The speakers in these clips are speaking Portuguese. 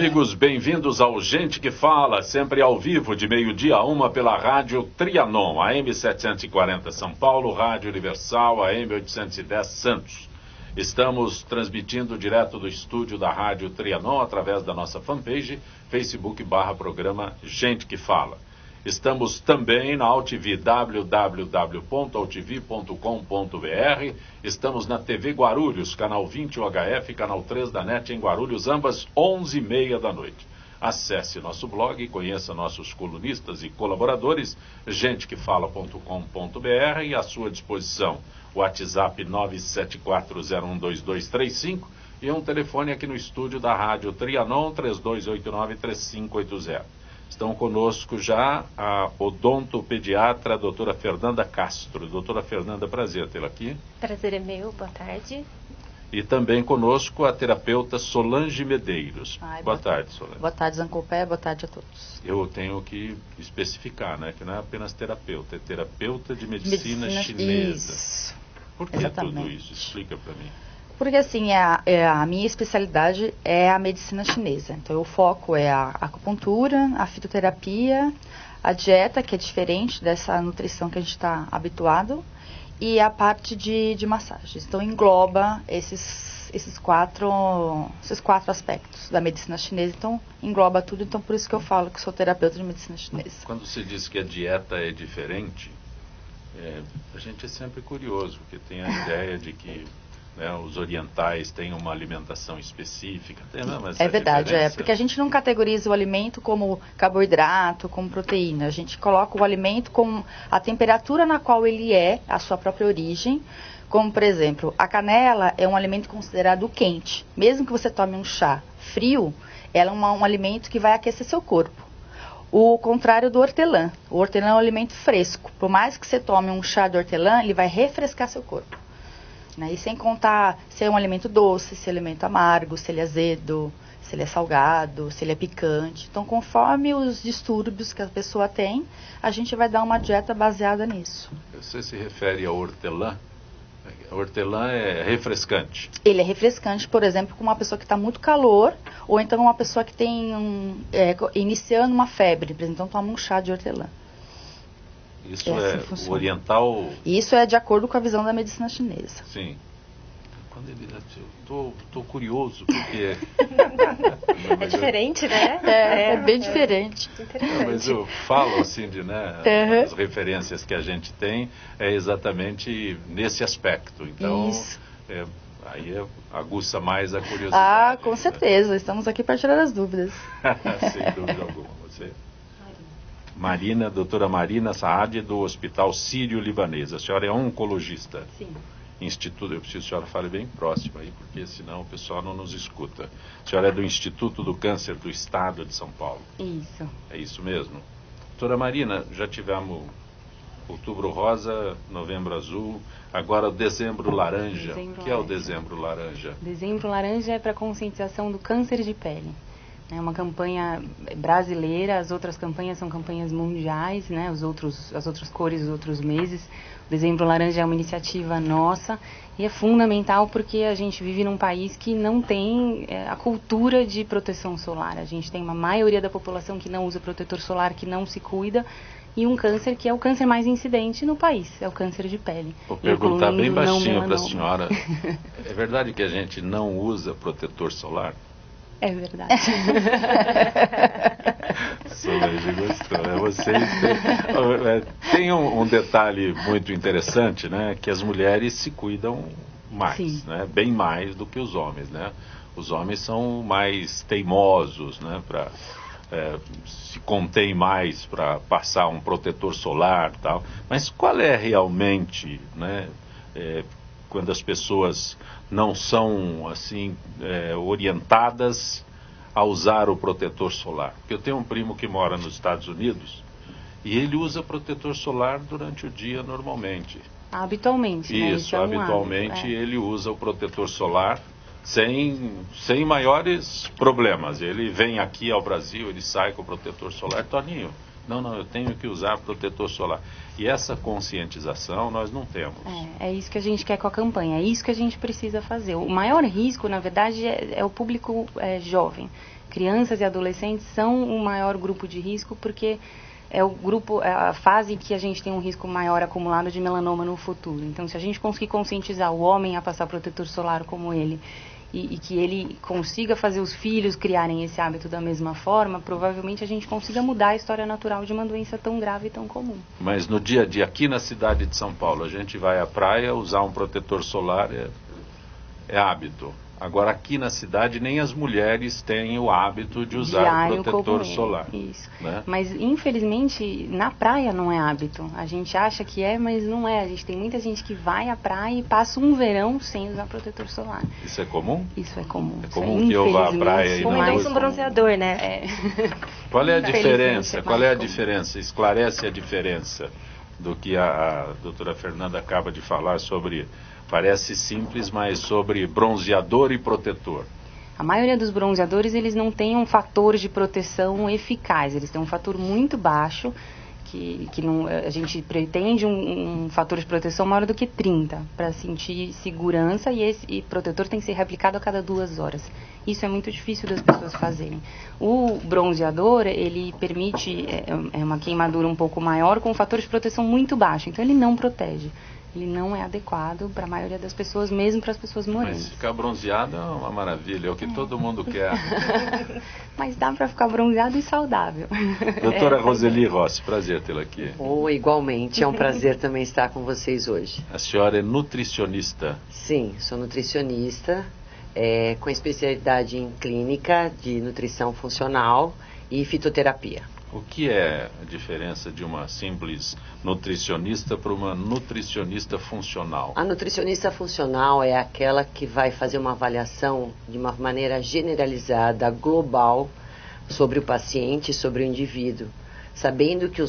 amigos, bem-vindos ao Gente que Fala, sempre ao vivo, de meio-dia a 1 pela Rádio Trianon, AM 740 São Paulo, Rádio Universal, AM 810 Santos. Estamos transmitindo direto do estúdio da Rádio Trianon através da nossa fanpage, Facebook/programa Gente que Fala. Estamos também na AltV, www.altv.com.br. Estamos na TV Guarulhos, canal 20 UHF, canal 3 da NET em Guarulhos, ambas 11h30 da noite. Acesse nosso blog, conheça nossos colunistas e colaboradores, gentequefala.com.br, e à sua disposição o WhatsApp 974012235 e um telefone aqui no estúdio da Rádio Trianon, 3289-3580. Estão conosco já a odontopediatra, a doutora Fernanda Castro. Doutora Fernanda, prazer tê-la aqui. Prazer é meu, boa tarde. E também conosco a terapeuta Solange Medeiros. Boa tarde, Solange. Boa tarde, Zancopé, boa tarde a todos. Eu tenho que especificar, né, que não é apenas terapeuta, é terapeuta de medicina chinesa. Isso. Por que Exatamente. tudo isso? Explica para mim. Porque assim, a minha especialidade é a medicina chinesa. Então o foco é a acupuntura, a fitoterapia, a dieta, que é diferente dessa nutrição que a gente está habituado, e a parte de massagens. Então engloba esses quatro aspectos da medicina chinesa. Então engloba tudo, então por isso que eu falo que sou terapeuta de medicina chinesa. Quando você diz que a dieta é diferente, a gente é sempre curioso, porque tem a ideia de que os orientais têm uma alimentação específica. É verdade, porque a gente não categoriza o alimento como carboidrato, como proteína. A gente coloca o alimento com a temperatura na qual ele é, a sua própria origem. Como, por exemplo, a canela é um alimento considerado quente. Mesmo que você tome um chá frio, ela é um alimento que vai aquecer seu corpo. O contrário do hortelã. O hortelã é um alimento fresco. Por mais que você tome um chá de hortelã, ele vai refrescar seu corpo. E sem contar se é um alimento doce, se é um alimento amargo, se ele é azedo, se ele é salgado, se ele é picante. Então, conforme os distúrbios que a pessoa tem, a gente vai dar uma dieta baseada nisso. Você se refere ao hortelã? O hortelã é refrescante. Ele é refrescante, por exemplo, com uma pessoa que está muito calor, ou então uma pessoa que tem iniciando uma febre. Por exemplo, então toma um chá de hortelã. Isso é o oriental... Isso é de acordo com a visão da medicina chinesa. Sim. Eu tô curioso, porque... É diferente, né? É bem diferente. Mas eu falo assim, as referências que a gente tem é exatamente nesse aspecto. Então, aí aguça mais a curiosidade. Ah, com certeza. Estamos aqui para tirar as dúvidas. Sem dúvida alguma. Você... Marina, doutora Marina Saad, do Hospital Sírio-Libanês. A senhora é oncologista. Sim. Instituto, eu preciso que a senhora fale bem próximo aí, porque senão o pessoal não nos escuta. A senhora é do Instituto do Câncer do Estado de São Paulo. Isso. É isso mesmo. Doutora Marina, já tivemos Outubro Rosa, Novembro Azul, agora o Dezembro Laranja. O que é o Dezembro Laranja? Dezembro Laranja é para conscientização do câncer de pele. É uma campanha brasileira, as outras campanhas são campanhas mundiais, né? As outras cores, os outros meses. O Dezembro Laranja é uma iniciativa nossa e é fundamental porque a gente vive num país que não tem a cultura de proteção solar. A gente tem uma maioria da população que não usa protetor solar, que não se cuida, e um câncer que é o câncer mais incidente no país, é o câncer de pele. Vou perguntar bem baixinho para a senhora. É verdade que a gente não usa protetor solar? É verdade. Solange gostou, vocês tem um detalhe muito interessante, né? Que as mulheres se cuidam mais, né? Bem mais do que os homens, né? Os homens são mais teimosos, né? Se contém mais para passar um protetor solar e tal. Mas qual é realmente, né? Quando as pessoas não são assim orientadas a usar o protetor solar. Porque eu tenho um primo que mora nos Estados Unidos e ele usa protetor solar durante o dia normalmente. Habitualmente, né? Isso, habitualmente ele usa o protetor solar sem maiores problemas. Ele vem aqui ao Brasil, ele sai com o protetor solar. Toninho, Não, eu tenho que usar protetor solar. E essa conscientização nós não temos. É isso que a gente quer com a campanha, é isso que a gente precisa fazer. O maior risco, na verdade, é o público jovem. Crianças e adolescentes são o maior grupo de risco porque é a fase em que a gente tem um risco maior acumulado de melanoma no futuro. Então, se a gente conseguir conscientizar o homem a passar protetor solar como ele, e que ele consiga fazer os filhos criarem esse hábito da mesma forma, provavelmente a gente consiga mudar a história natural de uma doença tão grave e tão comum. Mas no dia a dia, aqui na cidade de São Paulo, a gente vai à praia, usar um protetor solar é hábito. Agora, aqui na cidade, nem as mulheres têm o hábito de usar o protetor solar. Isso. Né? Mas, infelizmente, na praia não é hábito. A gente acha que é, mas não é. A gente tem muita gente que vai à praia e passa um verão sem usar protetor solar. Isso é comum? Isso é comum. É comum que eu vá à praia e não use um bronzeador, né? Qual é a diferença? Qual é a diferença? Esclarece a diferença do que a doutora Fernanda acaba de falar sobre... Parece simples, mas sobre bronzeador e protetor. A maioria dos bronzeadores, eles não têm um fator de proteção eficaz. Eles têm um fator muito baixo, que não, a gente pretende um fator de proteção maior do que 30, para sentir segurança, e protetor tem que ser replicado a cada 2 horas. Isso é muito difícil das pessoas fazerem. O bronzeador, ele permite uma queimadura um pouco maior, com um fator de proteção muito baixo. Então, ele não protege. Ele não é adequado para a maioria das pessoas, mesmo para as pessoas morenas. Mas ficar bronzeado é uma maravilha, é o que todo mundo quer. Mas dá para ficar bronzeado e saudável. Doutora Roseli Rossi, prazer tê-la aqui. Igualmente, é um prazer também estar com vocês hoje. A senhora é nutricionista? Sim, sou nutricionista, com especialidade em clínica de nutrição funcional e fitoterapia. O que é a diferença de uma simples nutricionista para uma nutricionista funcional? A nutricionista funcional é aquela que vai fazer uma avaliação de uma maneira generalizada, global, sobre o paciente, sobre o indivíduo, sabendo que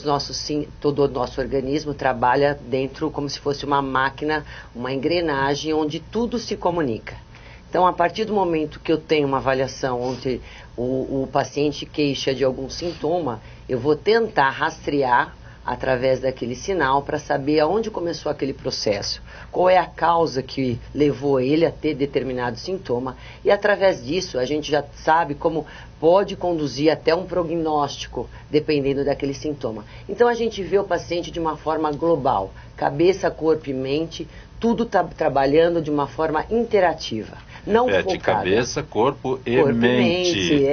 todo o nosso organismo trabalha dentro como se fosse uma máquina, uma engrenagem onde tudo se comunica. Então, a partir do momento que eu tenho uma avaliação onde o paciente queixa de algum sintoma, eu vou tentar rastrear através daquele sinal para saber aonde começou aquele processo, qual é a causa que levou ele a ter determinado sintoma, e através disso a gente já sabe como pode conduzir até um prognóstico, dependendo daquele sintoma. Então, a gente vê o paciente de uma forma global, cabeça, corpo e mente, tudo tá trabalhando de uma forma interativa. Não focada. Cabeça, corpo e mente.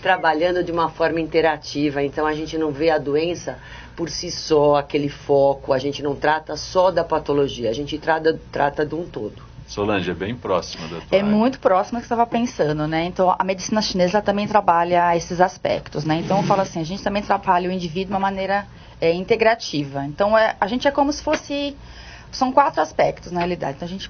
Trabalhando de uma forma interativa. Então, a gente não vê a doença por si só, aquele foco. A gente não trata só da patologia. A gente trata de um todo. Solange, é bem próxima da tua área. Muito próxima do que você estava pensando, né? Então, a medicina chinesa também trabalha esses aspectos, né? Então, eu falo assim, a gente também trabalha o indivíduo de uma maneira integrativa. Então, a gente é como se fosse... São 4 aspectos, na realidade. Então, a gente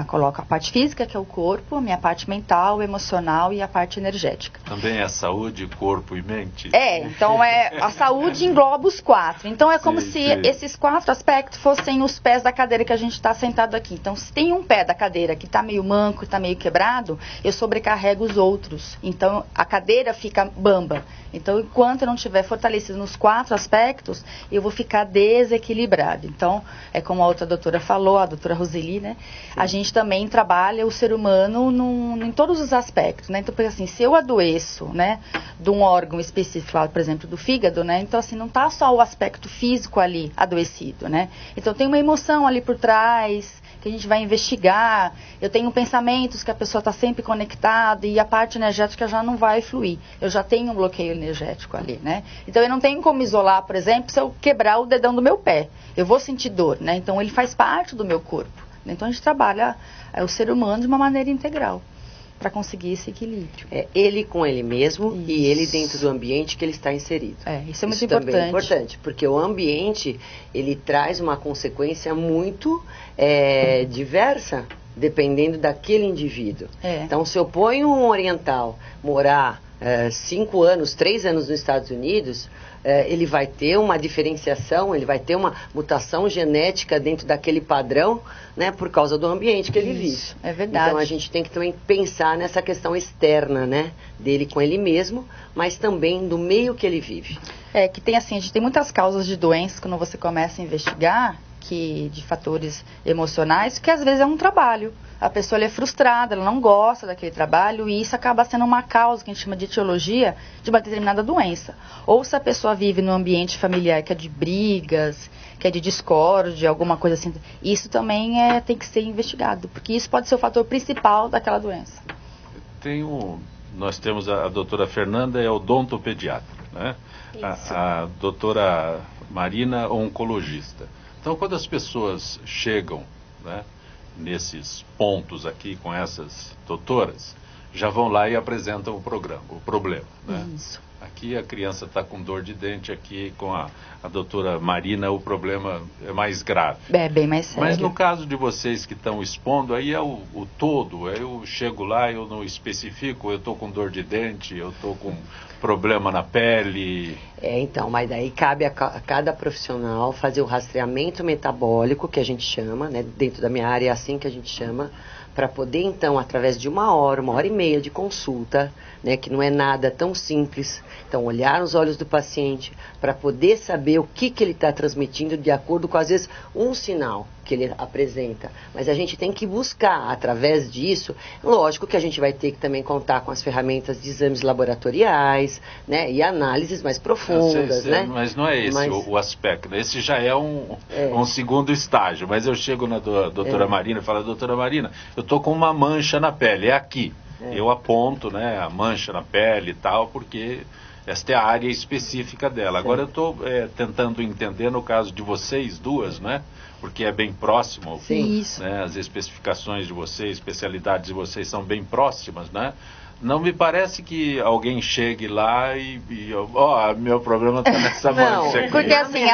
coloca a parte física, que é o corpo, a minha parte mental, emocional e a parte energética. Também é saúde, corpo e mente? Então a saúde engloba os 4. Então, é como se esses 4 aspectos fossem os pés da cadeira que a gente está sentado aqui. Então, se tem um pé da cadeira que está meio manco, está meio quebrado, eu sobrecarrego os outros. Então, a cadeira fica bamba. Então, enquanto eu não estiver fortalecido nos 4 aspectos, eu vou ficar desequilibrado. Então, é como a outra doutora falou, a doutora Roseli, né? Sim. A gente também trabalha o ser humano em todos os aspectos, né? Então, porque assim, se eu adoeço, né, de um órgão específico, por exemplo, do fígado, né? Então, assim, não tá só o aspecto físico ali adoecido, né? Então, tem uma emoção ali por trás, que a gente vai investigar. Eu tenho pensamentos que a pessoa está sempre conectada e a parte energética já não vai fluir. Eu já tenho um bloqueio energético ali, né? Então, eu não tenho como isolar, por exemplo, se eu quebrar o dedão do meu pé. Eu vou sentir dor, né? Então, ele faz parte do meu corpo. Então, a gente trabalha o ser humano de uma maneira integral para conseguir esse equilíbrio. Ele com ele mesmo e ele dentro do ambiente que ele está inserido. Isso é muito importante. Também é importante, porque o ambiente, ele traz uma consequência muito diversa, dependendo daquele indivíduo. Então, se eu ponho um oriental morar 5 anos, 3 anos nos Estados Unidos, ele vai ter uma diferenciação, ele vai ter uma mutação genética dentro daquele padrão, né, por causa do ambiente que ele vive. É verdade. Então a gente tem que também pensar nessa questão externa, né, dele com ele mesmo, mas também do meio que ele vive. Que tem assim, a gente tem muitas causas de doenças quando você começa a investigar, de fatores emocionais, que às vezes é um trabalho. A pessoa ela é frustrada, ela não gosta daquele trabalho e isso acaba sendo uma causa que a gente chama de etiologia de uma determinada doença. Ou se a pessoa vive num ambiente familiar que é de brigas, que é de discórdia, alguma coisa assim, isso também tem que ser investigado, porque isso pode ser o fator principal daquela doença. Nós temos a doutora Fernanda, é odontopediatra, né? A doutora Marina, oncologista. Então, quando as pessoas chegam, né, nesses pontos aqui com essas doutoras, já vão lá e apresentam o problema, né? Isso. Aqui a criança está com dor de dente, aqui com a doutora Marina o problema é mais grave. É bem mais sério. Mas no caso de vocês que estão expondo, aí é o todo. Eu chego lá, eu não especifico, eu estou com dor de dente, eu estou com problema na pele. Então, mas daí cabe a cada profissional fazer o rastreamento metabólico, que a gente chama, né? Dentro da minha área é assim que a gente chama, para poder então, através de 1 hora, 1 hora e meia de consulta, né, que não é nada tão simples, então olhar nos olhos do paciente para poder saber o que ele está transmitindo de acordo com, às vezes, um sinal que ele apresenta. Mas a gente tem que buscar, através disso, lógico que a gente vai ter que também contar com as ferramentas de exames laboratoriais, né, e análises mais profundas, né? Mas não é esse o aspecto. Esse já é um segundo estágio. Mas eu chego na doutora Marina e falo, doutora Marina, eu estou com uma mancha na pele, é aqui. Eu aponto, né, a mancha na pele e tal, porque esta é a área específica dela. Sim. Agora eu estou tentando entender no caso de vocês duas, né, porque é bem próximo. Sim. Né, as especificações de vocês, especialidades de vocês são bem próximas, né? Não me parece que alguém chegue lá e meu problema está nessa mancha aqui. Porque assim,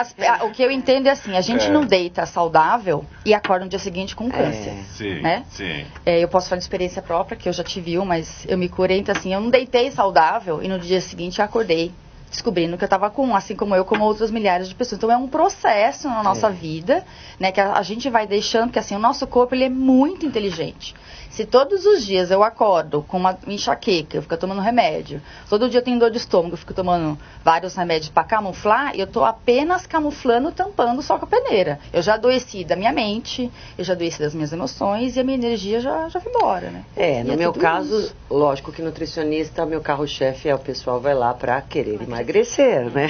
o que eu entendo é assim, a gente não deita saudável e acorda no dia seguinte com câncer. Sim, né? Sim. Eu posso falar de experiência própria, que eu já tive mas eu me curei, então assim, eu não deitei saudável e no dia seguinte eu acordei descobrindo que eu estava com, assim como eu, como outras milhares de pessoas. Então é um processo na nossa vida, né, que a gente vai deixando, porque assim, o nosso corpo ele é muito inteligente. Se todos os dias eu acordo com uma enxaqueca, eu fico tomando remédio, todo dia eu tenho dor de estômago, eu fico tomando vários remédios para camuflar, eu estou apenas camuflando, tampando só com a peneira. Eu já adoeci da minha mente, eu já adoeci das minhas emoções e a minha energia já foi embora, né? No meu caso, isso. Lógico que nutricionista, meu carro-chefe o pessoal vai lá para querer emagrecer, né?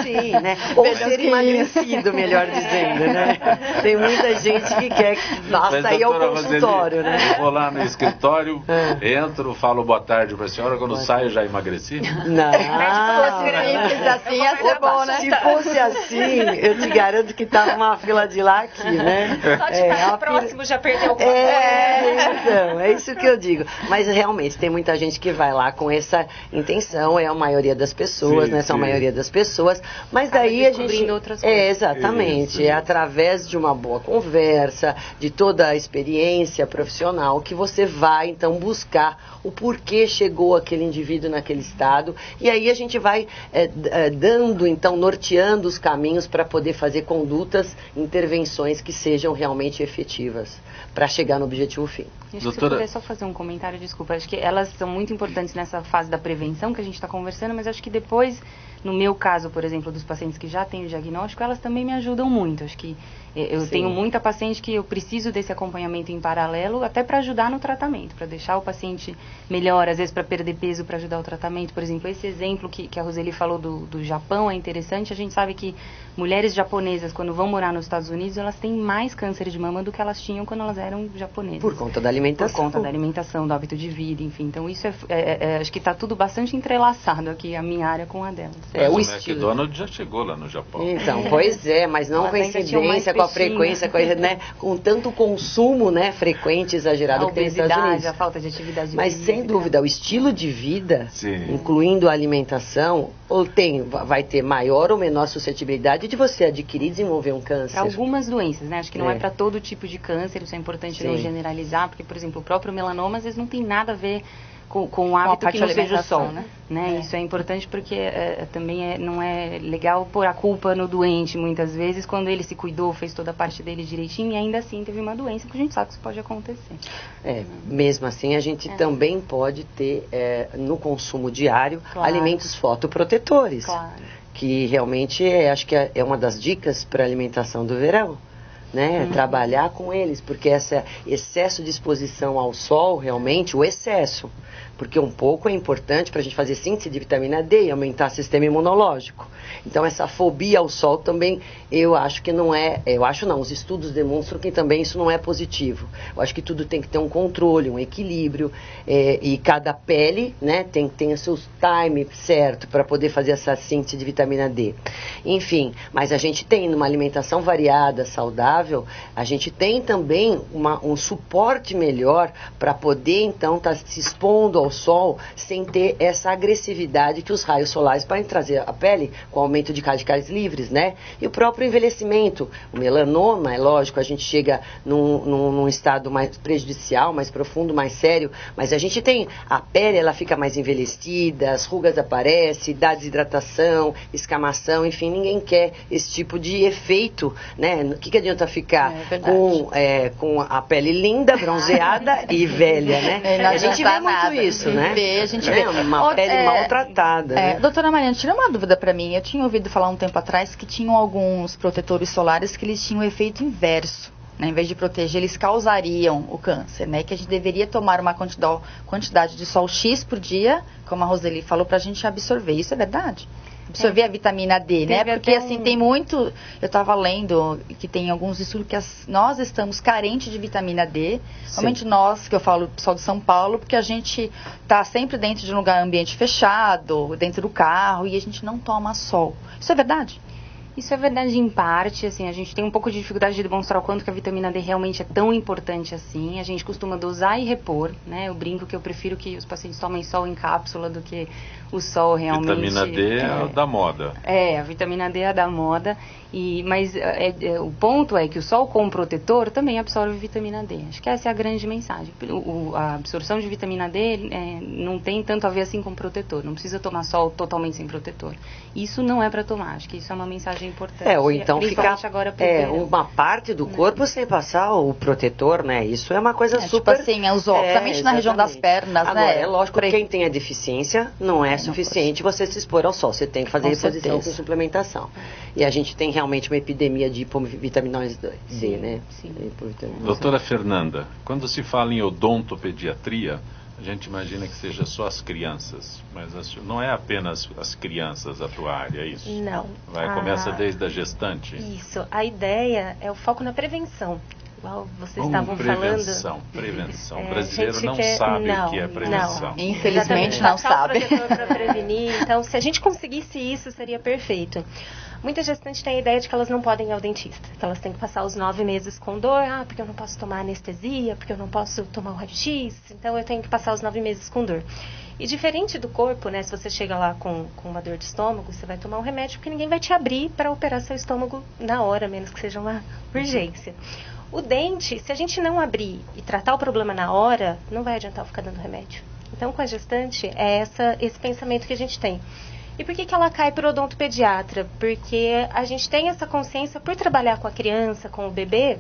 Sim, né? Ou ser emagrecido, melhor dizendo, né? Tem muita gente que quer que basta ir ao consultório. Né? Eu vou lá no escritório, entro, falo boa tarde para a senhora, quando saio já emagreci? Não. Assim ia ser bom, né? Se fosse assim, eu te garanto que tá numa fila de lá aqui, né? Só de ficar próximo já perdeu alguma coisa. Então, é isso que eu digo. Mas realmente tem muita gente que vai lá com essa intenção, é a maioria das pessoas, né? São a maioria das pessoas. Mas daí a gente. Outras coisas. Exatamente. É através de uma boa conversa, de toda a experiência profissional que você vai então buscar o porquê chegou aquele indivíduo naquele estado e aí a gente vai dando então, norteando os caminhos para poder fazer condutas, intervenções que sejam realmente efetivas para chegar no objetivo fim. Acho que se eu puder só fazer um comentário, desculpa, acho que elas são muito importantes nessa fase da prevenção que a gente está conversando, mas acho que depois, no meu caso, por exemplo, dos pacientes que já têm o diagnóstico, elas também me ajudam muito. Acho que eu tenho muita paciente que eu preciso desse acompanhamento em paralelo, até para ajudar no tratamento, para deixar o paciente melhor, às vezes para perder peso, para ajudar o tratamento. Por exemplo, esse exemplo que a Roseli falou do Japão é interessante. A gente sabe que mulheres japonesas, quando vão morar nos Estados Unidos, elas têm mais câncer de mama do que elas tinham quando elas eram japonesas. Por conta da alimentação. Por conta da alimentação, do hábito de vida, enfim. Então, isso acho que está tudo bastante entrelaçado aqui, a minha área com a delas. O McDonald's já chegou lá no Japão. Então, pois é, mas não com incidência, com a frequência, com tanto consumo, né, frequente, exagerado que tem nos Estados Unidos. A falta de atividade física. Mas, sem dúvida, o estilo de vida, incluindo a alimentação, vai ter maior ou menor suscetibilidade de você adquirir e desenvolver um câncer. Para algumas doenças, né? Acho que não é para todo tipo de câncer, isso é importante não generalizar, porque, por exemplo, o próprio melanoma às vezes não tem nada a ver com um hábito que não seja o sol. Né? Isso é importante porque também não é legal pôr a culpa no doente, muitas vezes, quando ele se cuidou, fez toda a parte dele direitinho e ainda assim teve uma doença, porque a gente sabe que isso pode acontecer. Mesmo assim, a gente também pode ter no consumo diário alimentos fotoprotetores, que realmente acho que é uma das dicas para a alimentação do verão. Né? Trabalhar com eles, porque esse excesso de exposição ao sol, realmente, o excesso, porque um pouco é importante para a gente fazer síntese de vitamina D e aumentar o sistema imunológico. Então, essa fobia ao sol também, eu acho que não é, os estudos demonstram que também isso não é positivo. Eu acho que tudo tem que ter um controle, um equilíbrio, e cada pele, né, tem o seu time certo para poder fazer essa síntese de vitamina D. Enfim, mas a gente tem, numa alimentação variada, saudável, a gente tem também um suporte melhor para poder, então, estar se expondo ao sol sem ter essa agressividade que os raios solares podem trazer à pele com o aumento de radicais livres, né? E o próprio envelhecimento, o melanoma, é lógico, a gente chega num estado mais prejudicial, mais profundo, mais sério, mas a gente tem, a pele, ela fica mais envelhecida, as rugas aparecem, dá desidratação, escamação, enfim, ninguém quer esse tipo de efeito, né? O que adianta ficar com a pele linda, bronzeada e velha, né? A gente vê muito isso, né? A gente vê. Uma pele maltratada. Né? Doutora Mariana, tira uma dúvida para mim. Eu tinha ouvido falar um tempo atrás que tinham alguns protetores solares que eles tinham um efeito inverso. Né? Em vez de proteger, eles causariam o câncer, né? Que a gente deveria tomar uma quantidade de sol X por dia, como a Roseli falou, para a gente absorver. Isso é verdade? Absorver a vitamina D, né? Porque assim, tem muito... Eu estava lendo que tem alguns estudos que nós estamos carentes de vitamina D. Somente nós, que eu falo, pessoal de São Paulo, porque a gente está sempre dentro de um ambiente fechado, dentro do carro, e a gente não toma sol. Isso é verdade? Isso é verdade em parte, assim, a gente tem um pouco de dificuldade de demonstrar o quanto que a vitamina D realmente é tão importante assim. A gente costuma dosar e repor, né? Eu brinco que eu prefiro que os pacientes tomem sol em cápsula do que o sol realmente... Vitamina D é da moda. A vitamina D é da moda, mas o ponto é que o sol com protetor também absorve vitamina D. Acho que essa é a grande mensagem. A absorção de vitamina D não tem tanto a ver assim com protetor. Não precisa tomar sol totalmente sem protetor. Isso não é para tomar. Acho que isso é uma mensagem importante. Ou então ficar agora uma parte do corpo sem passar o protetor, né? Isso é uma coisa super... Tipo assim, os olhos, principalmente na região das pernas, agora, né? É lógico que quem tem a deficência não é suficiente você se expor ao sol. Você tem que fazer reposição com suplementação. E a gente tem realmente uma epidemia de hipovitaminose D, né? Doutora Fernanda, quando se fala em odontopediatria, a gente imagina que seja só as crianças, mas não é apenas as crianças a tua área, é isso? Não. Começa desde a gestante? Isso. A ideia é o foco na prevenção. Igual vocês estavam falando. Prevenção. O brasileiro não sabe o que é prevenção. Não. Infelizmente não sabe. Para prevenir. Então, se a gente conseguisse isso, seria perfeito. Muitas gestantes têm a ideia de que elas não podem ir ao dentista, que elas têm que passar os 9 meses com dor, porque eu não posso tomar anestesia, porque eu não posso tomar o raio-x, então eu tenho que passar os 9 meses com dor. E diferente do corpo, né, se você chega lá com uma dor de estômago, você vai tomar um remédio, porque ninguém vai te abrir para operar seu estômago na hora, a menos que seja uma urgência. O dente, se a gente não abrir e tratar o problema na hora, não vai adiantar eu ficar dando remédio. Então, com a gestante, é esse pensamento que a gente tem. E por que ela cai para o odontopediatra? Porque a gente tem essa consciência, por trabalhar com a criança, com o bebê,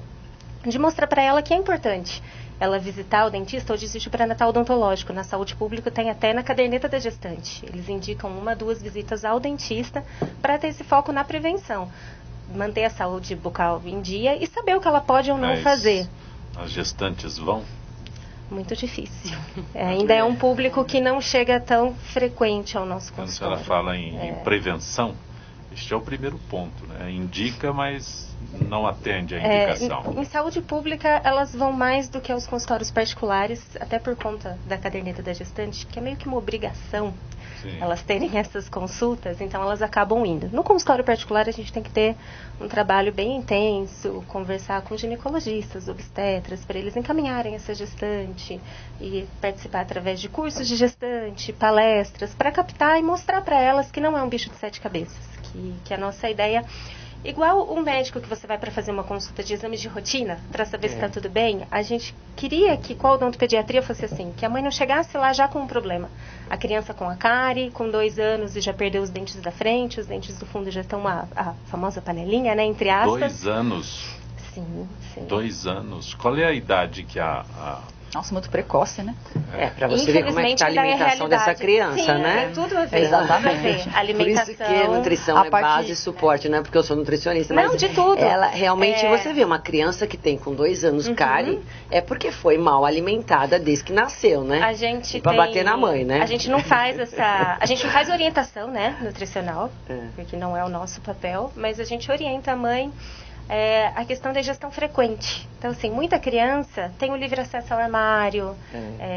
de mostrar para ela que é importante ela visitar o dentista ou desistir pré-natal odontológico. Na saúde pública tem até na caderneta da gestante. Eles indicam 1, 2 visitas ao dentista para ter esse foco na prevenção. Manter a saúde bucal em dia e saber o que ela pode ou não fazer. As gestantes vão? Muito difícil. Ainda é um público que não chega tão frequente ao nosso consultório. Quando a senhora fala em prevenção, este é o primeiro ponto, né? Indica, mas não atende a indicação. Em saúde pública, elas vão mais do que aos consultórios particulares, até por conta da caderneta da gestante, que é meio que uma obrigação. Sim. Elas terem essas consultas, então elas acabam indo. No consultório particular, a gente tem que ter um trabalho bem intenso, conversar com ginecologistas, obstetras, para eles encaminharem essa gestante e participar através de cursos de gestante, palestras, para captar e mostrar para elas que não é um bicho de 7 cabeças, que a nossa ideia Igual um médico que você vai para fazer uma consulta de exames de rotina, para saber se está tudo bem, a gente queria que com a odontopediatria fosse assim, que a mãe não chegasse lá já com um problema. A criança com a cárie, com 2 anos e já perdeu os dentes da frente, os dentes do fundo já estão a famosa panelinha, né, entre aspas. 2 anos? Sim. 2 anos. Qual é a idade que Nossa, muito precoce, né? Para você ver como é que está a alimentação dessa criança, sim, né? Tem tudo a ver. Exatamente. Alimentação. Por isso que a nutrição é base e suporte, não é porque eu sou nutricionista, mas de tudo. Ela realmente, você vê uma criança que tem com 2 anos cárie, é porque foi mal alimentada desde que nasceu, né? A gente para bater na mãe, né? A gente não faz orientação, né, nutricional, porque não é o nosso papel, mas a gente orienta a mãe a questão da ingestão frequente. Então, assim, muita criança tem o livre acesso ao armário,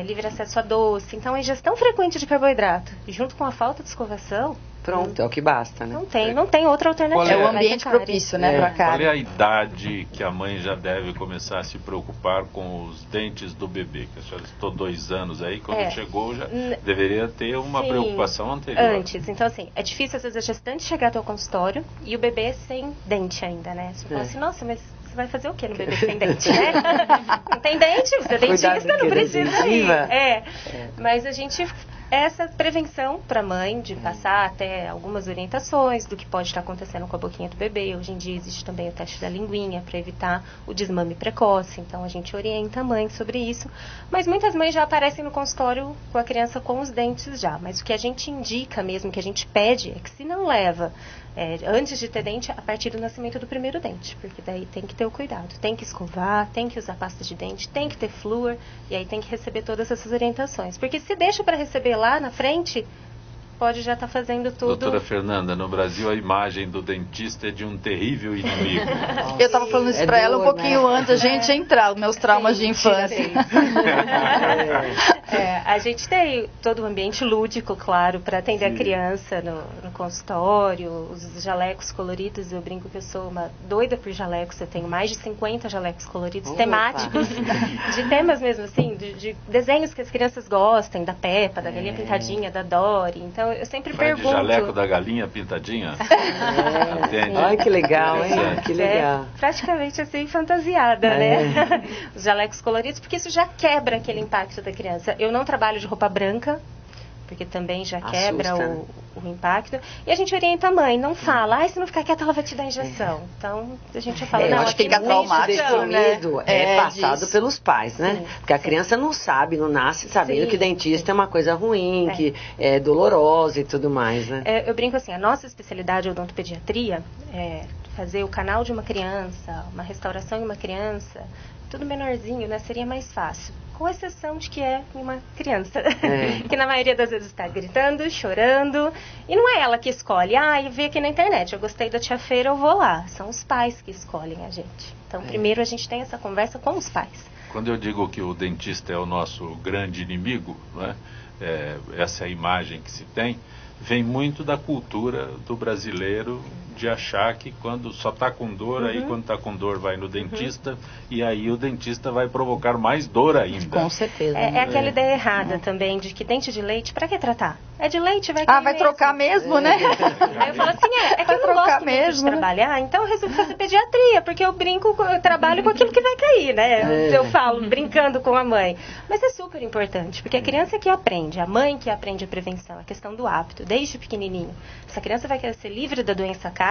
livre acesso a doce. Então, a ingestão frequente de carboidrato, junto com a falta de escovação... Pronto, é o que basta, né? Não tem outra alternativa. É o ambiente propício, né, para a cárie. Qual é a idade que a mãe já deve começar a se preocupar com os dentes do bebê? Que a senhora citou 2 anos aí, quando chegou já deveria ter uma preocupação anterior. Antes. Então, assim, é difícil às vezes a gestante chegar até o consultório e o bebê sem dente ainda, né? Você fala assim, nossa, mas você vai fazer o que no bebê sem dente, né? Não tem dente, você é dentista, não precisa ir. Mas a gente... Essa prevenção para a mãe, de passar até algumas orientações do que pode estar acontecendo com a boquinha do bebê. Hoje em dia existe também o teste da linguinha para evitar o desmame precoce. Então, a gente orienta a mãe sobre isso. Mas muitas mães já aparecem no consultório com a criança com os dentes já. Mas o que a gente indica mesmo, que a gente pede, é que se não leva antes de ter dente, a partir do nascimento do primeiro dente. Porque daí tem que ter o cuidado. Tem que escovar, tem que usar pasta de dente, tem que ter flúor. E aí tem que receber todas essas orientações. Porque se deixa para receber lá na frente, pode já estar fazendo tudo. Doutora Fernanda, no Brasil a imagem do dentista é de um terrível inimigo. Eu estava falando isso para ela um pouquinho antes a gente entrar, os meus traumas de infância. A gente tem todo o ambiente lúdico, claro, para atender a criança no consultório, os jalecos coloridos. Eu brinco que eu sou uma doida por jalecos. Eu tenho mais de 50 jalecos coloridos temáticos, de temas mesmo assim, de desenhos que as crianças gostem, da Peppa, da Galinha Pintadinha, da Dory. Então eu sempre pergunto. De jaleco da galinha pintadinha? Ai, que legal, hein? Que legal. Praticamente assim, fantasiada, né? Os jalecos coloridos, porque isso já quebra aquele impacto da criança. Eu não trabalho de roupa branca, porque também já quebra o impacto. E a gente orienta a mãe, não fala, se não ficar quieta ela vai te dar injeção. Então, a gente já fala, não, acho que fica traumático, esse medo é passado pelos pais, né? Sim, porque a criança não sabe, não nasce sabendo que dentista é uma coisa ruim, que é dolorosa e tudo mais, né? Eu brinco assim, a nossa especialidade é odontopediatria, fazer o canal de uma criança, uma restauração em uma criança, tudo menorzinho, né? Seria mais fácil. Com exceção de que é uma criança, que na maioria das vezes está gritando, chorando, e não é ela que escolhe. Eu vi aqui na internet, eu gostei da tia Feira, eu vou lá. São os pais que escolhem a gente. Então, primeiro a gente tem essa conversa com os pais. Quando eu digo que o dentista é o nosso grande inimigo, né? Essa é a imagem que se tem, vem muito da cultura do brasileiro de achar que quando só está com dor, aí quando está com dor vai no dentista, e aí o dentista vai provocar mais dor ainda. Com certeza. É aquela ideia errada também, de que dente de leite, para que tratar? É de leite, vai cair vai trocar mesmo, né? Aí eu falo assim, é que eu não gosto muito de trabalhar, então eu resolvi fazer pediatria, porque eu trabalho com aquilo que vai cair, né? Eu falo, brincando com a mãe. Mas é super importante, porque a criança que aprende, a mãe que aprende a prevenção, a questão do hábito, desde pequenininho. Essa criança vai querer ser livre da doença cárie,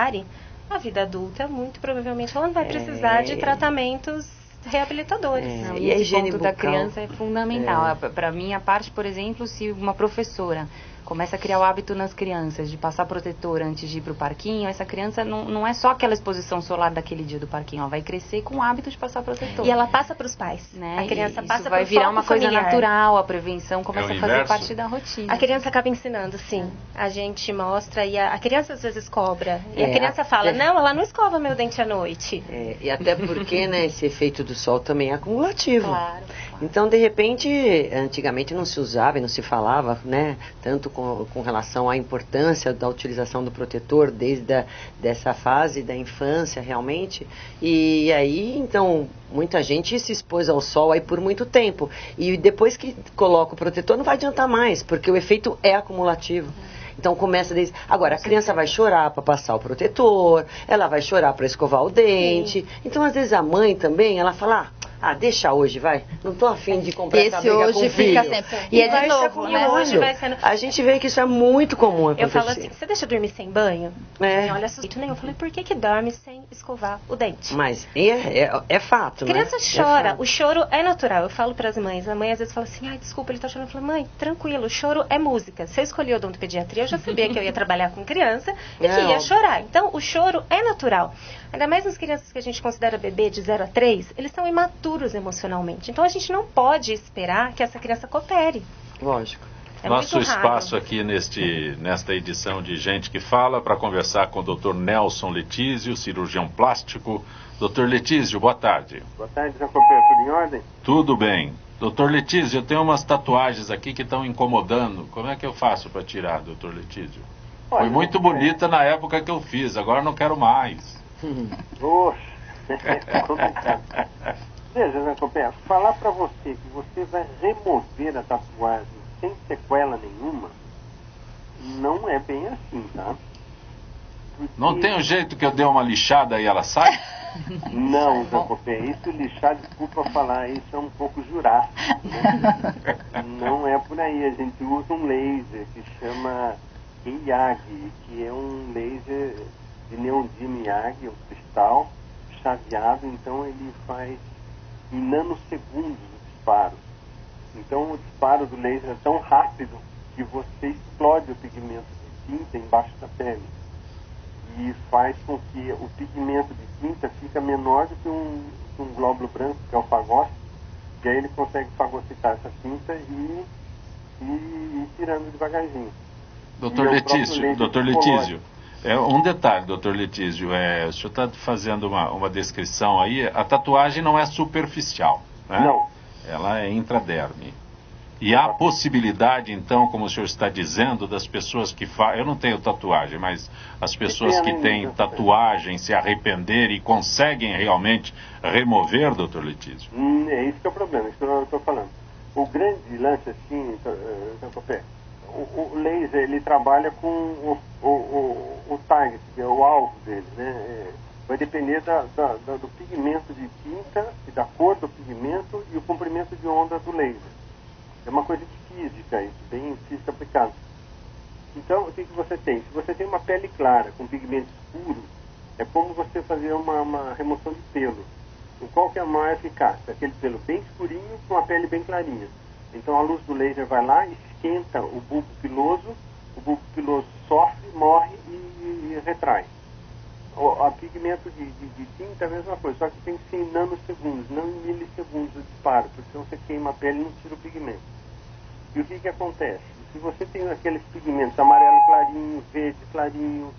a vida adulta, muito provavelmente, ela não vai precisar de tratamentos reabilitadores. E esse ponto da criança é fundamental. Para mim, a parte, por exemplo, se uma professora começa a criar o hábito nas crianças de passar protetor antes de ir para o parquinho, essa criança não é só aquela exposição solar daquele dia do parquinho, ela vai crescer com o hábito de passar protetor. E ela passa para os pais, né? A criança passa para o vai virar uma coisa familiar. Natural, a prevenção começa a fazer parte da rotina. A criança acaba ensinando, sim. A gente mostra e a criança às vezes cobra. E a criança fala, não, ela não escova meu dente à noite. E até porque, né, esse efeito do sol também é acumulativo. Claro. Então, de repente, antigamente não se usava e não se falava, né, tanto com relação à importância da utilização do protetor desde dessa fase da infância, realmente. E aí, então, muita gente se expôs ao sol aí por muito tempo. E depois que coloca o protetor, não vai adiantar mais, porque o efeito é acumulativo. Então começa desde... Agora, a criança vai chorar para passar o protetor, ela vai chorar para escovar o dente. Sim. Então, às vezes, a mãe também, ela fala... deixa hoje, vai. Não tô afim de comprar essa briga hoje com o fica filho. sempre. E é de novo, né? Hoje vai sendo... A gente vê que isso é muito comum acontecer. Eu falo assim, você deixa dormir sem banho? Olha, suspeito nenhum. Eu falei, por que dorme sem escovar o dente? Mas é fato, a criança chora, o choro é natural. Eu falo para as mães, a mãe às vezes fala assim, desculpa, ele tá chorando. Eu falo, mãe, tranquilo, o choro é música. Se eu escolhi o odontopediatria, eu já sabia que eu ia trabalhar com criança e que ia chorar. Então, o choro é natural. Ainda mais nas crianças que a gente considera bebê de 0 a 3, eles são imaturos emocionalmente. Então, a gente não pode esperar que essa criança coopere. Lógico. Nosso espaço aqui nesta edição de Gente que Fala, para conversar com o Dr. Nelson Letísio, cirurgião plástico. Dr. Letísio, boa tarde. Boa tarde, Zé Copé, tudo em ordem? Tudo bem. Dr. Letísio, eu tenho umas tatuagens aqui que estão incomodando. Como é que eu faço para tirar, Dr. Letísio? Foi muito bonita na época que eu fiz, agora não quero mais. Oxe, é complicado. Veja, Zé Copé, falar para você que você vai remover a tatuagem sem sequela nenhuma, não é bem assim, tá? Porque... Não tem um jeito que eu dê uma lixada e ela sai? Não, Zé Copé, isso lixar, desculpa falar, isso é um pouco jurássico, né? Não é por aí, a gente usa um laser que chama IAG, que é um laser de neodymo IAG, um cristal chaveado, então ele faz em nanosegundos o disparo. Então o disparo do laser é tão rápido que você explode o pigmento de tinta embaixo da pele e faz com que o pigmento de tinta fica menor do que um glóbulo branco, que é o fagócito, e aí ele consegue fagocitar essa tinta e ir tirando devagarzinho. Doutor Letísio, um detalhe, doutor Letísio, o senhor está fazendo uma descrição aí, a tatuagem não é superficial, né? Não. Ela é intraderme. E há possibilidade, então, como o senhor está dizendo, das pessoas que fazem... Eu não tenho tatuagem, mas as pessoas que têm tatuagem se arrepender e conseguem realmente remover, doutor Letísio? É isso que é o problema, isso que eu estou falando. O grande lance, assim, o laser, ele trabalha com o target, que é o alvo dele, né? Vai depender do pigmento de tinta e da cor do pigmento e o comprimento de onda do laser. É uma coisa de física, isso, bem física aplicada. Então, o que você tem? Se você tem uma pele clara com pigmento escuro, é como você fazer uma remoção de pelo. E qual que é a maior eficácia? Aquele pelo bem escurinho com a pele bem clarinha. Então, a luz do laser vai lá, esquenta o bulbo piloso sofre, morre e retrai. O pigmento de tinta é a mesma coisa, só que tem que ser em nanosegundos, não em milissegundos o disparo, porque senão você queima a pele e não tira o pigmento. E o que acontece? Se você tem aqueles pigmentos amarelo clarinho, verde clarinho,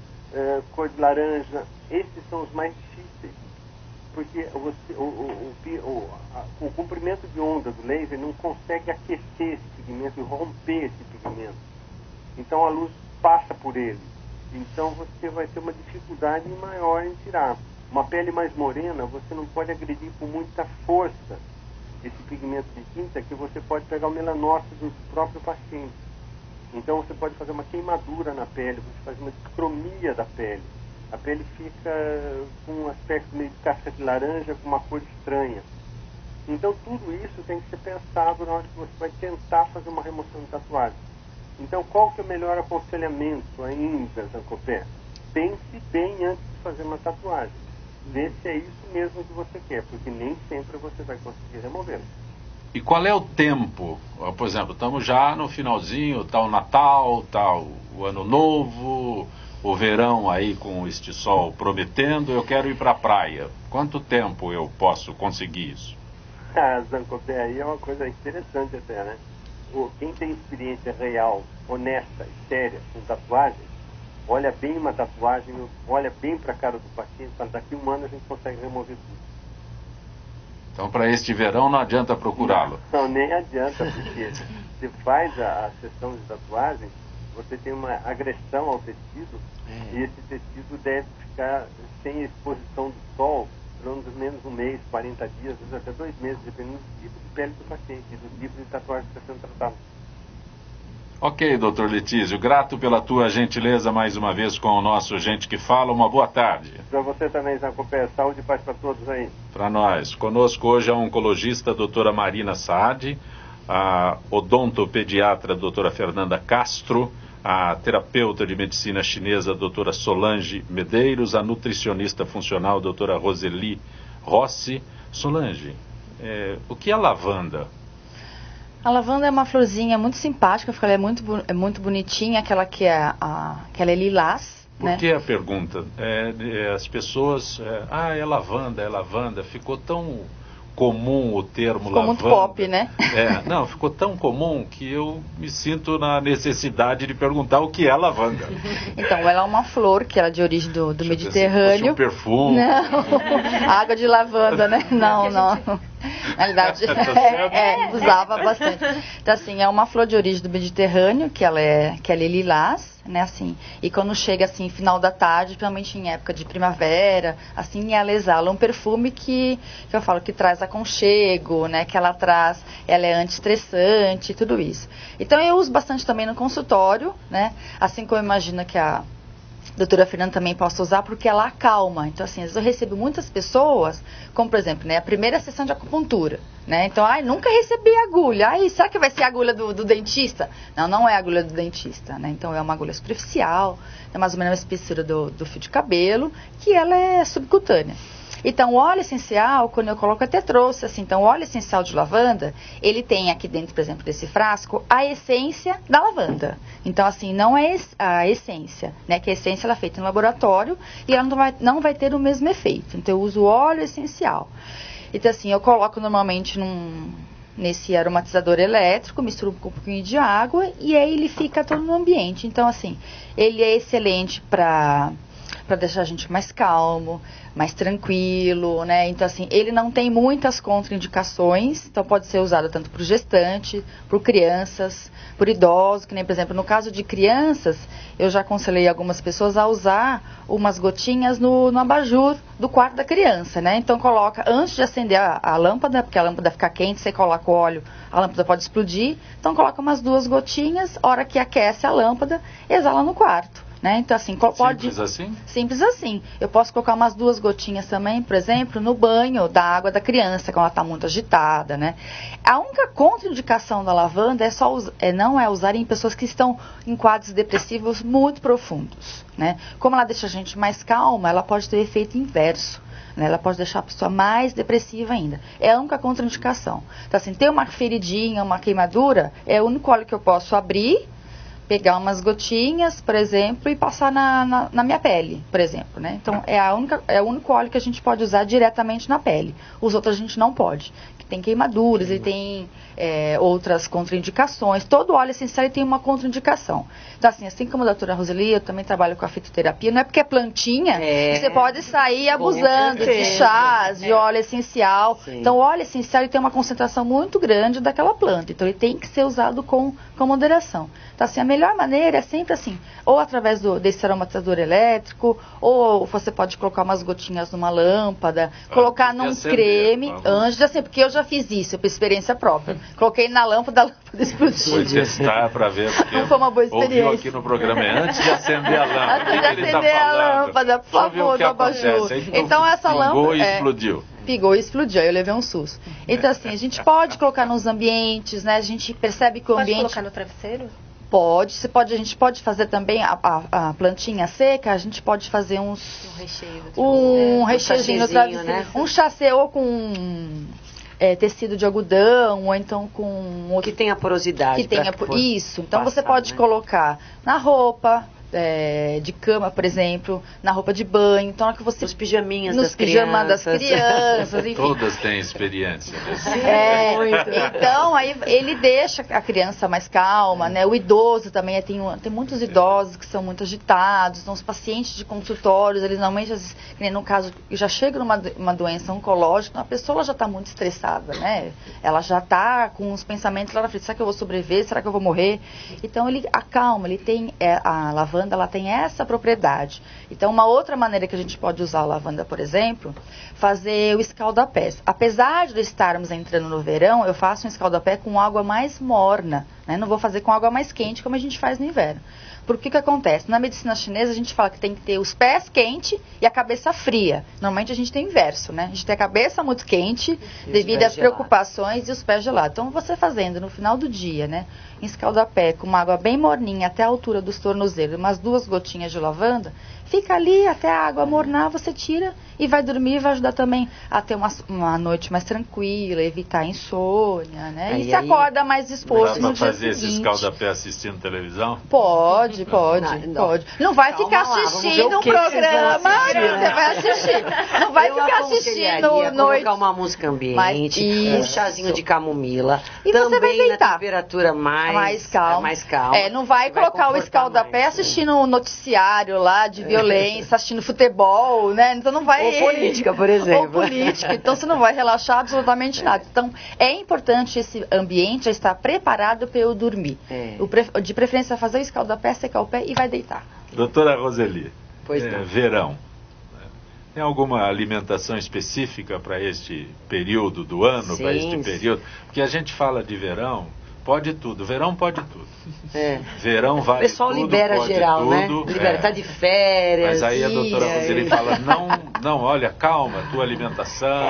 cor de laranja, esses são os mais difíceis, porque o comprimento de onda do laser não consegue aquecer esse pigmento e romper esse pigmento. Então a luz passa por ele. Então você vai ter uma dificuldade maior em tirar. Uma pele mais morena, você não pode agredir com muita força esse pigmento de tinta, que você pode pegar o melanócito do próprio paciente. Então você pode fazer uma queimadura na pele, você faz uma discromia da pele. A pele fica com um aspecto meio de casca de laranja, com uma cor estranha. Então tudo isso tem que ser pensado na hora que você vai tentar fazer uma remoção de tatuagem. Então, qual que é o melhor aconselhamento ainda, Zancopé? Pense bem antes de fazer uma tatuagem. Vê se é isso mesmo que você quer, porque nem sempre você vai conseguir remover. E qual é o tempo? Por exemplo, estamos já no finalzinho, está o Natal, está o Ano Novo, o verão aí com este sol prometendo, eu quero ir para a praia. Quanto tempo eu posso conseguir isso? Zancopé, aí é uma coisa interessante até, né? Quem tem experiência real, honesta e séria com tatuagem, olha bem uma tatuagem, olha bem para a cara do paciente, fala, daqui a um ano a gente consegue remover tudo. Então, para este verão não adianta procurá-lo? Não, nem adianta, porque você faz a sessão de tatuagem, você tem uma agressão ao tecido, e esse tecido deve ficar sem exposição do sol, pelo menos um mês, 40 dias, às vezes até 2 meses, dependendo do tipo de pele do paciente e do tipo de tatuagem que está sendo tratado. Ok, doutor Letísio, grato pela tua gentileza mais uma vez com o nosso Gente que Fala. Uma boa tarde. Para você também, Zacopé. Saúde e paz para todos aí. Para nós. Conosco hoje a oncologista doutora Marina Saad, a odontopediatra doutora Fernanda Castro, a terapeuta de medicina chinesa doutora Solange Medeiros, a nutricionista funcional doutora Roseli Rossi. Solange, o que é lavanda? A lavanda é uma florzinha muito simpática, porque ela é muito bonitinha, aquela que ela é lilás. Por que a pergunta? As pessoas... é lavanda. Ficou tão comum o termo lavanda. Ficou muito pop, né? Não, ficou tão comum que eu me sinto na necessidade de perguntar o que é lavanda. Então, ela é uma flor que ela é de origem do Mediterrâneo. Um perfume. Não, água de lavanda, né? Não. Na realidade, usava bastante. Então, assim, é uma flor de origem do Mediterrâneo, que ela é lilás, né, assim. E quando chega, assim, final da tarde, principalmente em época de primavera, assim, ela exala um perfume que eu falo que traz aconchego, né, que ela é antiestressante, tudo isso. Então, eu uso bastante também no consultório, né, assim como eu imagino que a doutora Fernanda também possa usar, porque ela acalma. Então, assim, às vezes eu recebo muitas pessoas, como, por exemplo, né, a primeira sessão de acupuntura, né? Então, nunca recebi agulha. Será que vai ser a agulha do dentista? Não é a agulha do dentista, né? Então, é uma agulha superficial, é mais ou menos a espessura do fio de cabelo, que ela é subcutânea. Então, o óleo essencial, quando eu coloco, até trouxe, assim, então, o óleo essencial de lavanda, ele tem aqui dentro, por exemplo, desse frasco, a essência da lavanda. Então, assim, não é a essência, né, que a essência ela é feita no laboratório e ela não vai ter o mesmo efeito. Então, eu uso o óleo essencial. Então, assim, eu coloco normalmente nesse aromatizador elétrico, misturo com um pouquinho de água e aí ele fica todo no ambiente. Então, assim, ele é excelente para deixar a gente mais calmo, mais tranquilo, né? Então, assim, ele não tem muitas contraindicações, então pode ser usado tanto por gestante, por crianças, por idosos, que nem, por exemplo, no caso de crianças, eu já aconselhei algumas pessoas a usar umas gotinhas no abajur do quarto da criança, né? Então, coloca, antes de acender a lâmpada, porque a lâmpada fica quente, você coloca o óleo, a lâmpada pode explodir, então coloca umas 2 gotinhas, hora que aquece a lâmpada, exala no quarto. Né? Então, assim, Simples assim? Simples assim. Eu posso colocar umas 2 gotinhas também, por exemplo, no banho da água da criança, quando ela está muito agitada, né? A única contraindicação da lavanda não é usar em pessoas que estão em quadros depressivos muito profundos, né? Como ela deixa a gente mais calma, ela pode ter efeito inverso. Né? Ela pode deixar a pessoa mais depressiva ainda. É a única contraindicação. Então, assim, ter uma feridinha, uma queimadura, é o único óleo que eu posso abrir, pegar umas gotinhas, por exemplo, e passar na minha pele, por exemplo, né? Então, é o único óleo que a gente pode usar diretamente na pele. Os outros a gente não pode. Tem queimaduras, ele tem outras contraindicações. Todo óleo essencial tem uma contraindicação. Então, assim como a doutora Roseli, eu também trabalho com a fitoterapia. Não é porque é plantinha que você pode sair abusando de chás, de óleo essencial. Sim. Então, o óleo essencial ele tem uma concentração muito grande daquela planta. Então, ele tem que ser usado com moderação. Então, assim, a melhor maneira é sempre assim, ou através desse aromatizador elétrico, ou você pode colocar umas gotinhas numa lâmpada, colocar num creme, antes de acender, porque eu já fiz isso, por experiência própria. Coloquei na lâmpada, a lâmpada explodiu. Foi testar para ver, porque foi uma boa experiência. Ouviu aqui no programa, antes de acender a lâmpada. Antes de acender a lâmpada, por favor, do abajur. Então, essa lâmpada... e explodiu. Pegou e explodiu, aí eu levei um susto. Então, assim, a gente pode colocar nos ambientes, né? A gente percebe que o ambiente... Pode colocar no travesseiro? Pode, a gente pode fazer também a plantinha seca, a gente pode fazer um recheiozinho no travesseiro, né? Um chassi ou com tecido de algodão, ou então com... Que tenha porosidade. Isso, então você pode colocar na roupa... de cama, por exemplo, na roupa de banho, então que você... Nos pijaminhas das crianças, enfim. Todas têm experiência. Então, aí ele deixa a criança mais calma, né? O idoso também, tem muitos idosos que são muito agitados, então os pacientes de consultórios, eles normalmente, às vezes, no caso, já chega numa doença oncológica, a pessoa já está muito estressada, né? Ela já está com os pensamentos lá na frente, será que eu vou sobreviver? Será que eu vou morrer? Então, ele acalma, ele tem a lavanda lavanda, ela tem essa propriedade. Então, uma outra maneira que a gente pode usar a lavanda, por exemplo, fazer o escaldapés. Apesar de estarmos entrando no verão, eu faço um escaldapé com água mais morna, né? Não vou fazer com água mais quente, como a gente faz no inverno. Porque o que acontece? Na medicina chinesa, a gente fala que tem que ter os pés quentes e a cabeça fria. Normalmente a gente tem o inverso, né? A gente tem a cabeça muito quente devido às preocupações e os pés gelados. Então, você fazendo no final do dia, né? Em escaldapé com uma água bem morninha até a altura dos tornozelos, umas 2 gotinhas de lavanda, fica ali até a água mornar, você tira e vai dormir, vai ajudar também a ter uma noite mais tranquila, evitar insônia, né? E se acorda mais disposto no dia seguinte. Dá pra fazer esse escaldapé assistindo televisão? Pode. Não vai ficar assistindo o programa, você vai assistir. Não vai ficar assistindo noite. Colocar uma música ambiente, um chazinho de camomila. E também você vai deitar. Na temperatura mais calma. Não vai colocar o escaldapé assistindo um noticiário lá de violência, assistindo futebol, né? Então não vai... Ou política, por exemplo. Ou política. Então você não vai relaxar absolutamente nada. Então é importante esse ambiente estar preparado para eu dormir. De preferência fazer o escaldapé, secar o pé e vai deitar. Doutora Roseli, pois não. Verão. Tem alguma alimentação específica para este período do ano, para este período? Porque a gente fala de verão, pode tudo. Verão pode tudo. Verão vale tudo. O pessoal libera geral, tudo, né? Libera, tá de férias. Mas aí a doutora Roseli fala, não, olha, calma, tua alimentação.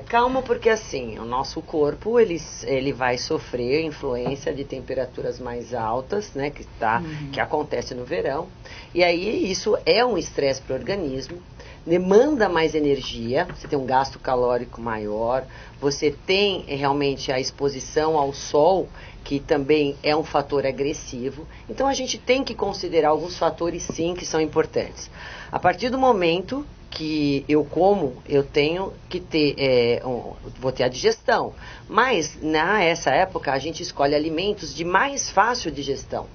Calma, porque assim, o nosso corpo, ele vai sofrer influência de temperaturas mais altas, né? Que acontece no verão. E aí isso é um estresse para o organismo. Demanda mais energia, você tem um gasto calórico maior, você tem realmente a exposição ao sol, que também é um fator agressivo. Então a gente tem que considerar alguns fatores sim que são importantes. A partir do momento que eu como, eu tenho que ter, vou ter a digestão. Mas nessa época a gente escolhe alimentos de mais fácil digestão.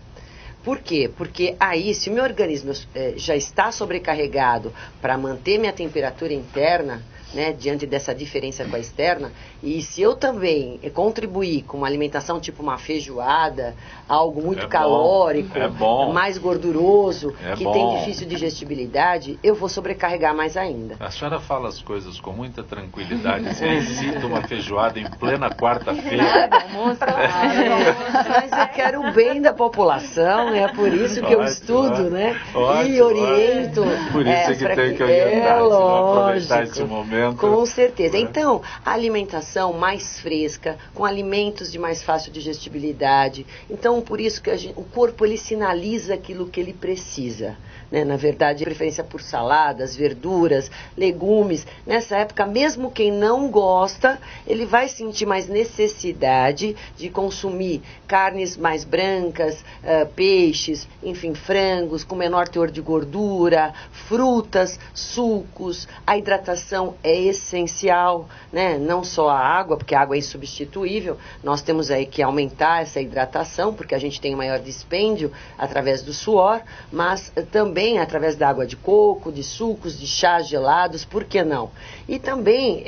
Por quê? Porque aí, se o meu organismo já está sobrecarregado para manter minha temperatura interna, né, diante dessa diferença com a externa, e se eu também contribuir com uma alimentação tipo uma feijoada, algo muito calórico, mais gorduroso, que tem difícil digestibilidade, eu vou sobrecarregar mais ainda. A senhora fala as coisas com muita tranquilidade. Você cita uma feijoada em plena quarta-feira. Mas eu quero o bem da população, é por isso que eu estudo, né? E oriento. Por isso que tem que orientar, aproveitar esse momento. Com certeza. Então, a alimentação mais fresca, com alimentos de mais fácil digestibilidade. Então, por isso que o corpo ele sinaliza aquilo que ele precisa. Né? Na verdade, preferência por saladas, verduras, legumes. Nessa época, mesmo quem não gosta, ele vai sentir mais necessidade de consumir carnes mais brancas, peixes, enfim, frangos com menor teor de gordura, frutas, sucos. A hidratação é essencial, né? Não só a água, porque a água é insubstituível. Nós temos aí que aumentar essa hidratação, porque a gente tem maior dispêndio através do suor, mas também através da água de coco, de sucos, de chás gelados, por que não? E também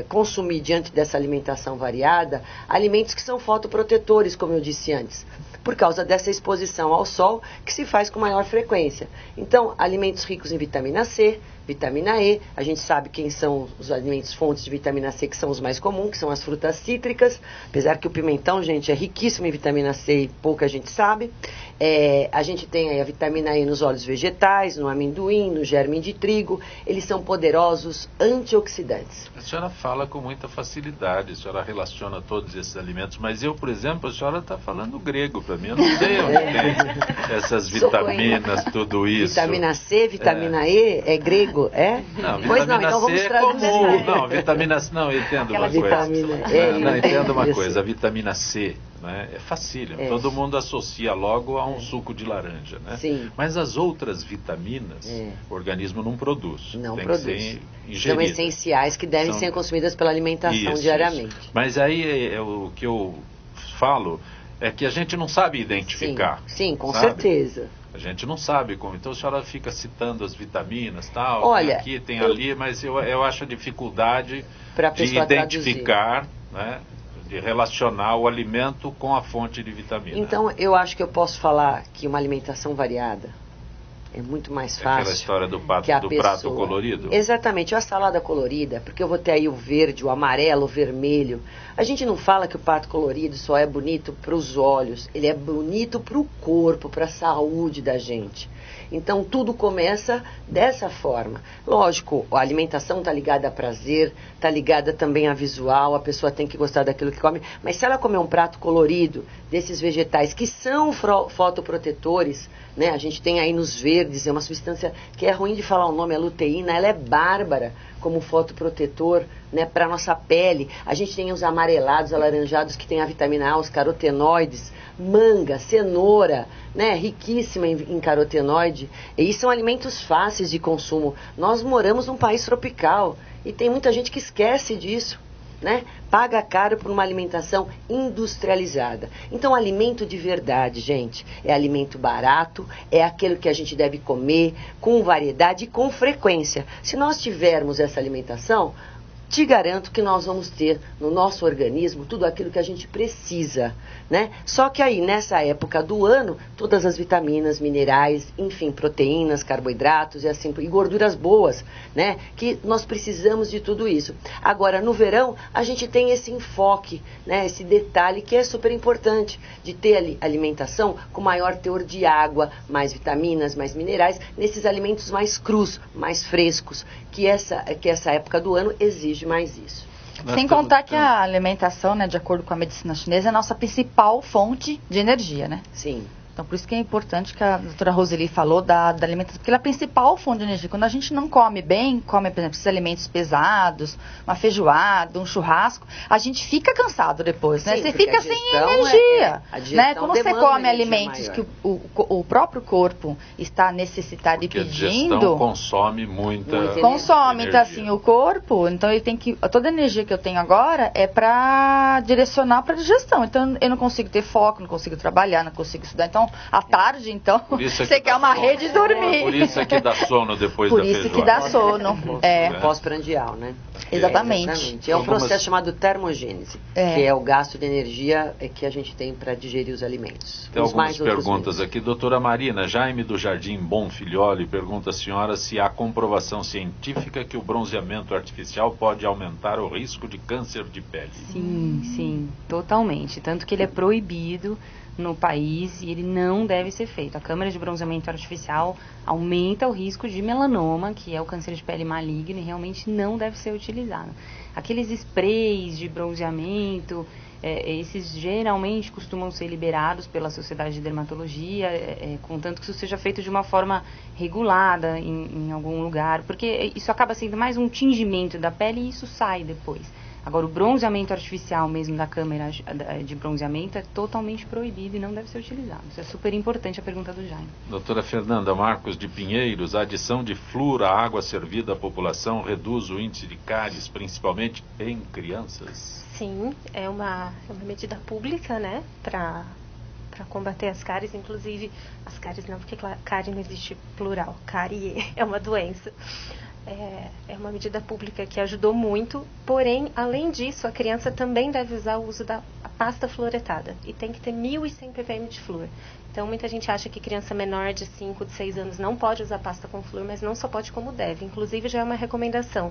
consumir, diante dessa alimentação variada, alimentos que são fotoprotetores, como eu disse antes, por causa dessa exposição ao sol que se faz com maior frequência. Então, alimentos ricos em vitamina C, vitamina E, a gente sabe quem são os alimentos fontes de vitamina C que são os mais comuns, que são as frutas cítricas, apesar que o pimentão, gente, é riquíssimo em vitamina C e pouca gente sabe. A gente tem aí a vitamina E nos óleos vegetais, no amendoim, no germe de trigo, eles são poderosos antioxidantes. A senhora fala com muita facilidade, a senhora relaciona todos esses alimentos, mas eu, por exemplo, a senhora está falando grego para mim, eu não sei onde tem essas vitaminas, tudo isso. Vitamina C, vitamina E, é grego? Não, pois não, então vamos traduzir. Não, vitamina C, não, eu entendo uma coisa. Não, entendo uma coisa, a vitamina C, né, é facílimo, todo mundo associa logo a um suco de laranja, né? Sim. Mas as outras vitaminas, o organismo não produz. Não tem produz. Que ser ingeridas. São essenciais que devem ser consumidas pela alimentação diariamente. Isso. Mas aí o que eu falo é que a gente não sabe identificar. Sim, com certeza. A gente não sabe como. Então a senhora fica citando as vitaminas, tal, olha, tem aqui, tem ali, mas eu acho a dificuldade pra de identificar, né? de relacionar o alimento com a fonte de vitamina. Então, eu acho que eu posso falar que uma alimentação variada é muito mais fácil. Aquela história do prato colorido? Exatamente, a salada colorida, porque eu vou ter aí o verde, o amarelo, o vermelho. A gente não fala que o prato colorido só é bonito para os olhos, ele é bonito para o corpo, para a saúde da gente. Então, tudo começa dessa forma. Lógico, a alimentação está ligada a prazer, está ligada também a visual, a pessoa tem que gostar daquilo que come. Mas se ela comer um prato colorido, desses vegetais que são fotoprotetores, né? A gente tem aí nos verdes, é uma substância que é ruim de falar o nome, a luteína, ela é bárbara como fotoprotetor, né, para a nossa pele. A gente tem os amarelados, alaranjados, que tem a vitamina A, os carotenoides, manga, cenoura, né, riquíssima em carotenoide. E são alimentos fáceis de consumo. Nós moramos num país tropical e tem muita gente que esquece disso, né? Paga caro por uma alimentação industrializada. Então, alimento de verdade, gente, é alimento barato, é aquilo que a gente deve comer com variedade e com frequência. Se nós tivermos essa alimentação, te garanto que nós vamos ter no nosso organismo tudo aquilo que a gente precisa, né? Só que aí, nessa época do ano, todas as vitaminas, minerais, enfim, proteínas, carboidratos e assim, e gorduras boas, né? Que nós precisamos de tudo isso. Agora, no verão, a gente tem esse enfoque, né? Esse detalhe que é super importante, de ter alimentação com maior teor de água, mais vitaminas, mais minerais, nesses alimentos mais crus, mais frescos, que essa época do ano exige mais isso. Sem contar que a alimentação, né, de acordo com a medicina chinesa, é a nossa principal fonte de energia, né? Sim. Então, por isso que é importante que a doutora Roseli falou da alimentação, porque ela é a principal fonte de energia. Quando a gente não come bem, come, por exemplo, esses alimentos pesados, uma feijoada, um churrasco, a gente fica cansado depois, né? Sim, você fica sem energia, né? Quando você come alimentos maior, que o próprio corpo está necessitado porque e pedindo... a digestão consome muita consome, energia. então assim, o corpo, então ele tem que... Toda a energia que eu tenho agora é para direcionar para a digestão. Então, eu não consigo ter foco, não consigo trabalhar, não consigo estudar. Então, à tarde, então, você quer uma rede e dormir. Por isso é que dá sono depois por da feijoada. Por isso que dá sono. Pós-prandial, né? Exatamente. É um processo chamado termogênese, que é o gasto de energia que a gente tem para digerir os alimentos. Tem algumas perguntas aqui. Doutora Marina, Jaime do Jardim Bonfilholi pergunta à senhora se há comprovação científica que o bronzeamento artificial pode aumentar o risco de câncer de pele. Sim, totalmente. Tanto que ele é proibido no país e ele não deve ser feito. A câmara de bronzeamento artificial aumenta o risco de melanoma, que é o câncer de pele maligno, e realmente não deve ser utilizado. Aqueles sprays de bronzeamento, esses geralmente costumam ser liberados pela Sociedade de Dermatologia, contanto que isso seja feito de uma forma regulada em algum lugar, porque isso acaba sendo mais um tingimento da pele e isso sai depois. Agora, o bronzeamento artificial mesmo da câmera de bronzeamento é totalmente proibido e não deve ser utilizado. Isso é super importante, a pergunta do Jaime. Doutora Fernanda Marcos de Pinheiros, a adição de flúor à água servida à população reduz o índice de cáries, principalmente em crianças? Sim, é uma medida pública, né, para combater as cáries, inclusive as cáries não, porque cárie não existe plural, cárie é uma doença. É uma medida pública que ajudou muito, porém, além disso, a criança também deve usar o uso da pasta fluoretada. E tem que ter 1.100 ppm de flúor. Então, muita gente acha que criança menor de 5, de 6 anos não pode usar pasta com flúor, mas não só pode como deve. Inclusive, já é uma recomendação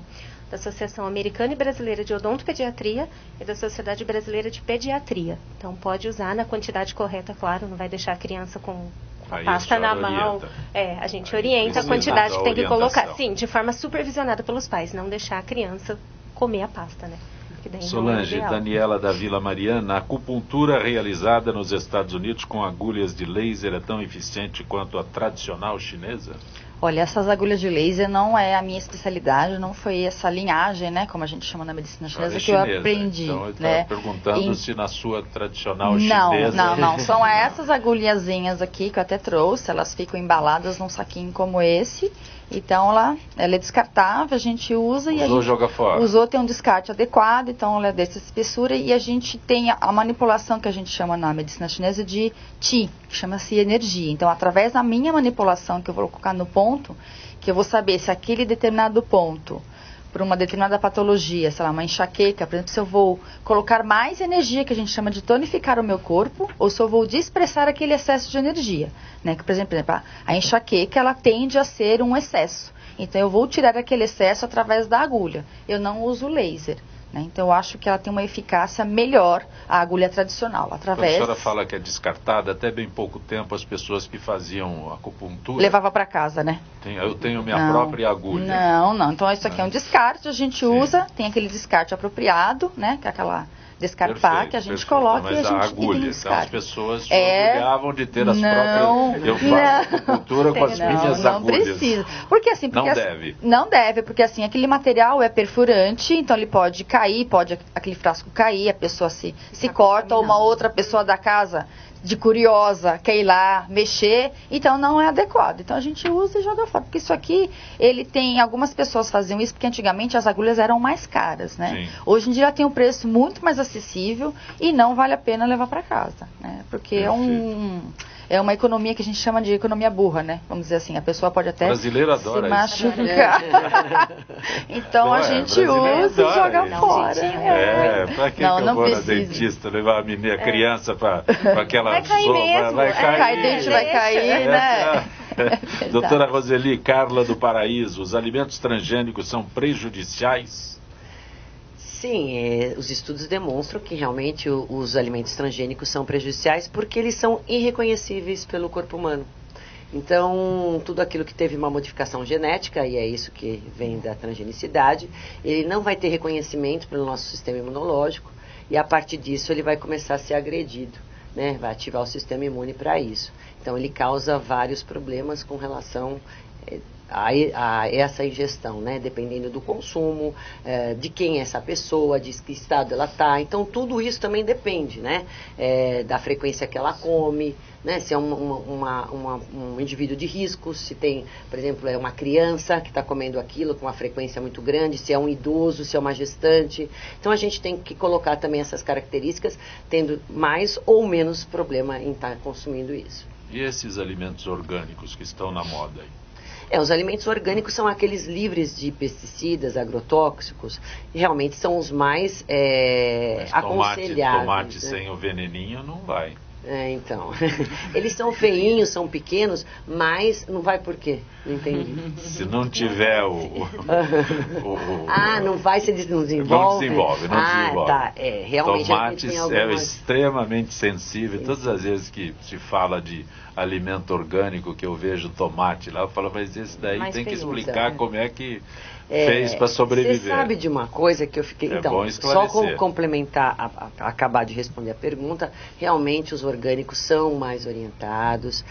da Associação Americana e Brasileira de Odontopediatria e da Sociedade Brasileira de Pediatria. Então, pode usar na quantidade correta, claro, não vai deixar a criança com a pasta na mão. A gente orienta a quantidade que tem que colocar. Sim, de forma supervisionada pelos pais, não deixar a criança comer a pasta, né? Solange, Daniela da Vila Mariana, a acupuntura realizada nos Estados Unidos com agulhas de laser é tão eficiente quanto a tradicional chinesa? Olha, essas agulhas de laser não é a minha especialidade, não foi essa linhagem, né, como a gente chama na medicina chinesa, que eu aprendi. Então, eu né? estava perguntando se na sua tradicional chinesa... Não, são essas agulhazinhas aqui que eu até trouxe, elas ficam embaladas num saquinho como esse, então ela é descartável, a gente usa e a gente joga fora. Usou, tem um descarte adequado, então ela é dessa espessura e a gente tem a manipulação que a gente chama na medicina chinesa de Qi, que chama-se energia. Então, através da minha manipulação que eu vou colocar no ponto, que eu vou saber se aquele determinado ponto por uma determinada patologia, sei lá, uma enxaqueca, por exemplo, se eu vou colocar mais energia, que a gente chama de tonificar o meu corpo, ou se eu vou dispersar aquele excesso de energia, né? Que, por exemplo, a enxaqueca, ela tende a ser um excesso. Então, eu vou tirar aquele excesso através da agulha. Eu não uso laser. Né? Então, eu acho que ela tem uma eficácia melhor, a agulha tradicional, através... A senhora fala que é descartada, até bem pouco tempo as pessoas que faziam acupuntura... Levava para casa, né? Eu tenho minha própria agulha. Não. Então, isso aqui é um descarte, a gente usa, tem aquele descarte apropriado, né? Que é aquela... descarpar, que a gente coloca mas e a gente agulha, então as pessoas se orgulhavam de ter as próprias... Eu faço acupuntura com as minhas agulhas. Não precisa. Porque assim... Não deve. Não deve, porque assim, aquele material é perfurante, então ele pode cair, pode aquele frasco cair, a pessoa se corta, ou uma outra pessoa da casa... de curiosa, quer ir lá, mexer, então não é adequado. Então a gente usa e joga fora, porque isso aqui, ele tem, algumas pessoas faziam isso, porque antigamente as agulhas eram mais caras, né? Sim. Hoje em dia ela tem um preço muito mais acessível e não vale a pena levar para casa, né? Porque é uma economia que a gente chama de economia burra, né? Vamos dizer assim, a pessoa pode até se machucar. Então a gente usa e joga fora. Pra que eu vou na dentista levar a minha criança para aquela vai cair mesmo. Vai cair. Dente vai cair, né? Doutora Roseli Carla do Paraíso, os alimentos transgênicos são prejudiciais? Sim, os estudos demonstram que realmente os alimentos transgênicos são prejudiciais porque eles são irreconhecíveis pelo corpo humano. Então, tudo aquilo que teve uma modificação genética, e é isso que vem da transgenicidade, ele não vai ter reconhecimento pelo nosso sistema imunológico e a partir disso ele vai começar a ser agredido, né? Vai ativar o sistema imune para isso. Então, ele causa vários problemas com relação a essa ingestão, né? Dependendo do consumo, de quem é essa pessoa, de que estado ela está. Então, tudo isso também depende, né? Da frequência que ela come, né? Se é um indivíduo de risco, se tem, por exemplo, uma criança que está comendo aquilo com uma frequência muito grande, se é um idoso, se é uma gestante. Então, a gente tem que colocar também essas características, tendo mais ou menos problema em estar consumindo isso. E esses alimentos orgânicos que estão na moda aí? Os alimentos orgânicos são aqueles livres de pesticidas, agrotóxicos, e realmente são os mais aconselháveis. Tomate né? sem o veneninho não vai. Então, eles são feinhos, são pequenos, mas não vai por quê? Não entendi. Se não tiver não vai, se desenvolve? Não desenvolve. Tá, realmente tomate tem algumas... extremamente sensível. Todas as vezes que se fala de alimento orgânico, que eu vejo tomate lá, eu falo, mas esse daí tem que explicar como é que fez para sobreviver. Você sabe de uma coisa que eu fiquei... Então, só complementar, acabar de responder a pergunta, realmente os orgânicos são mais orientados,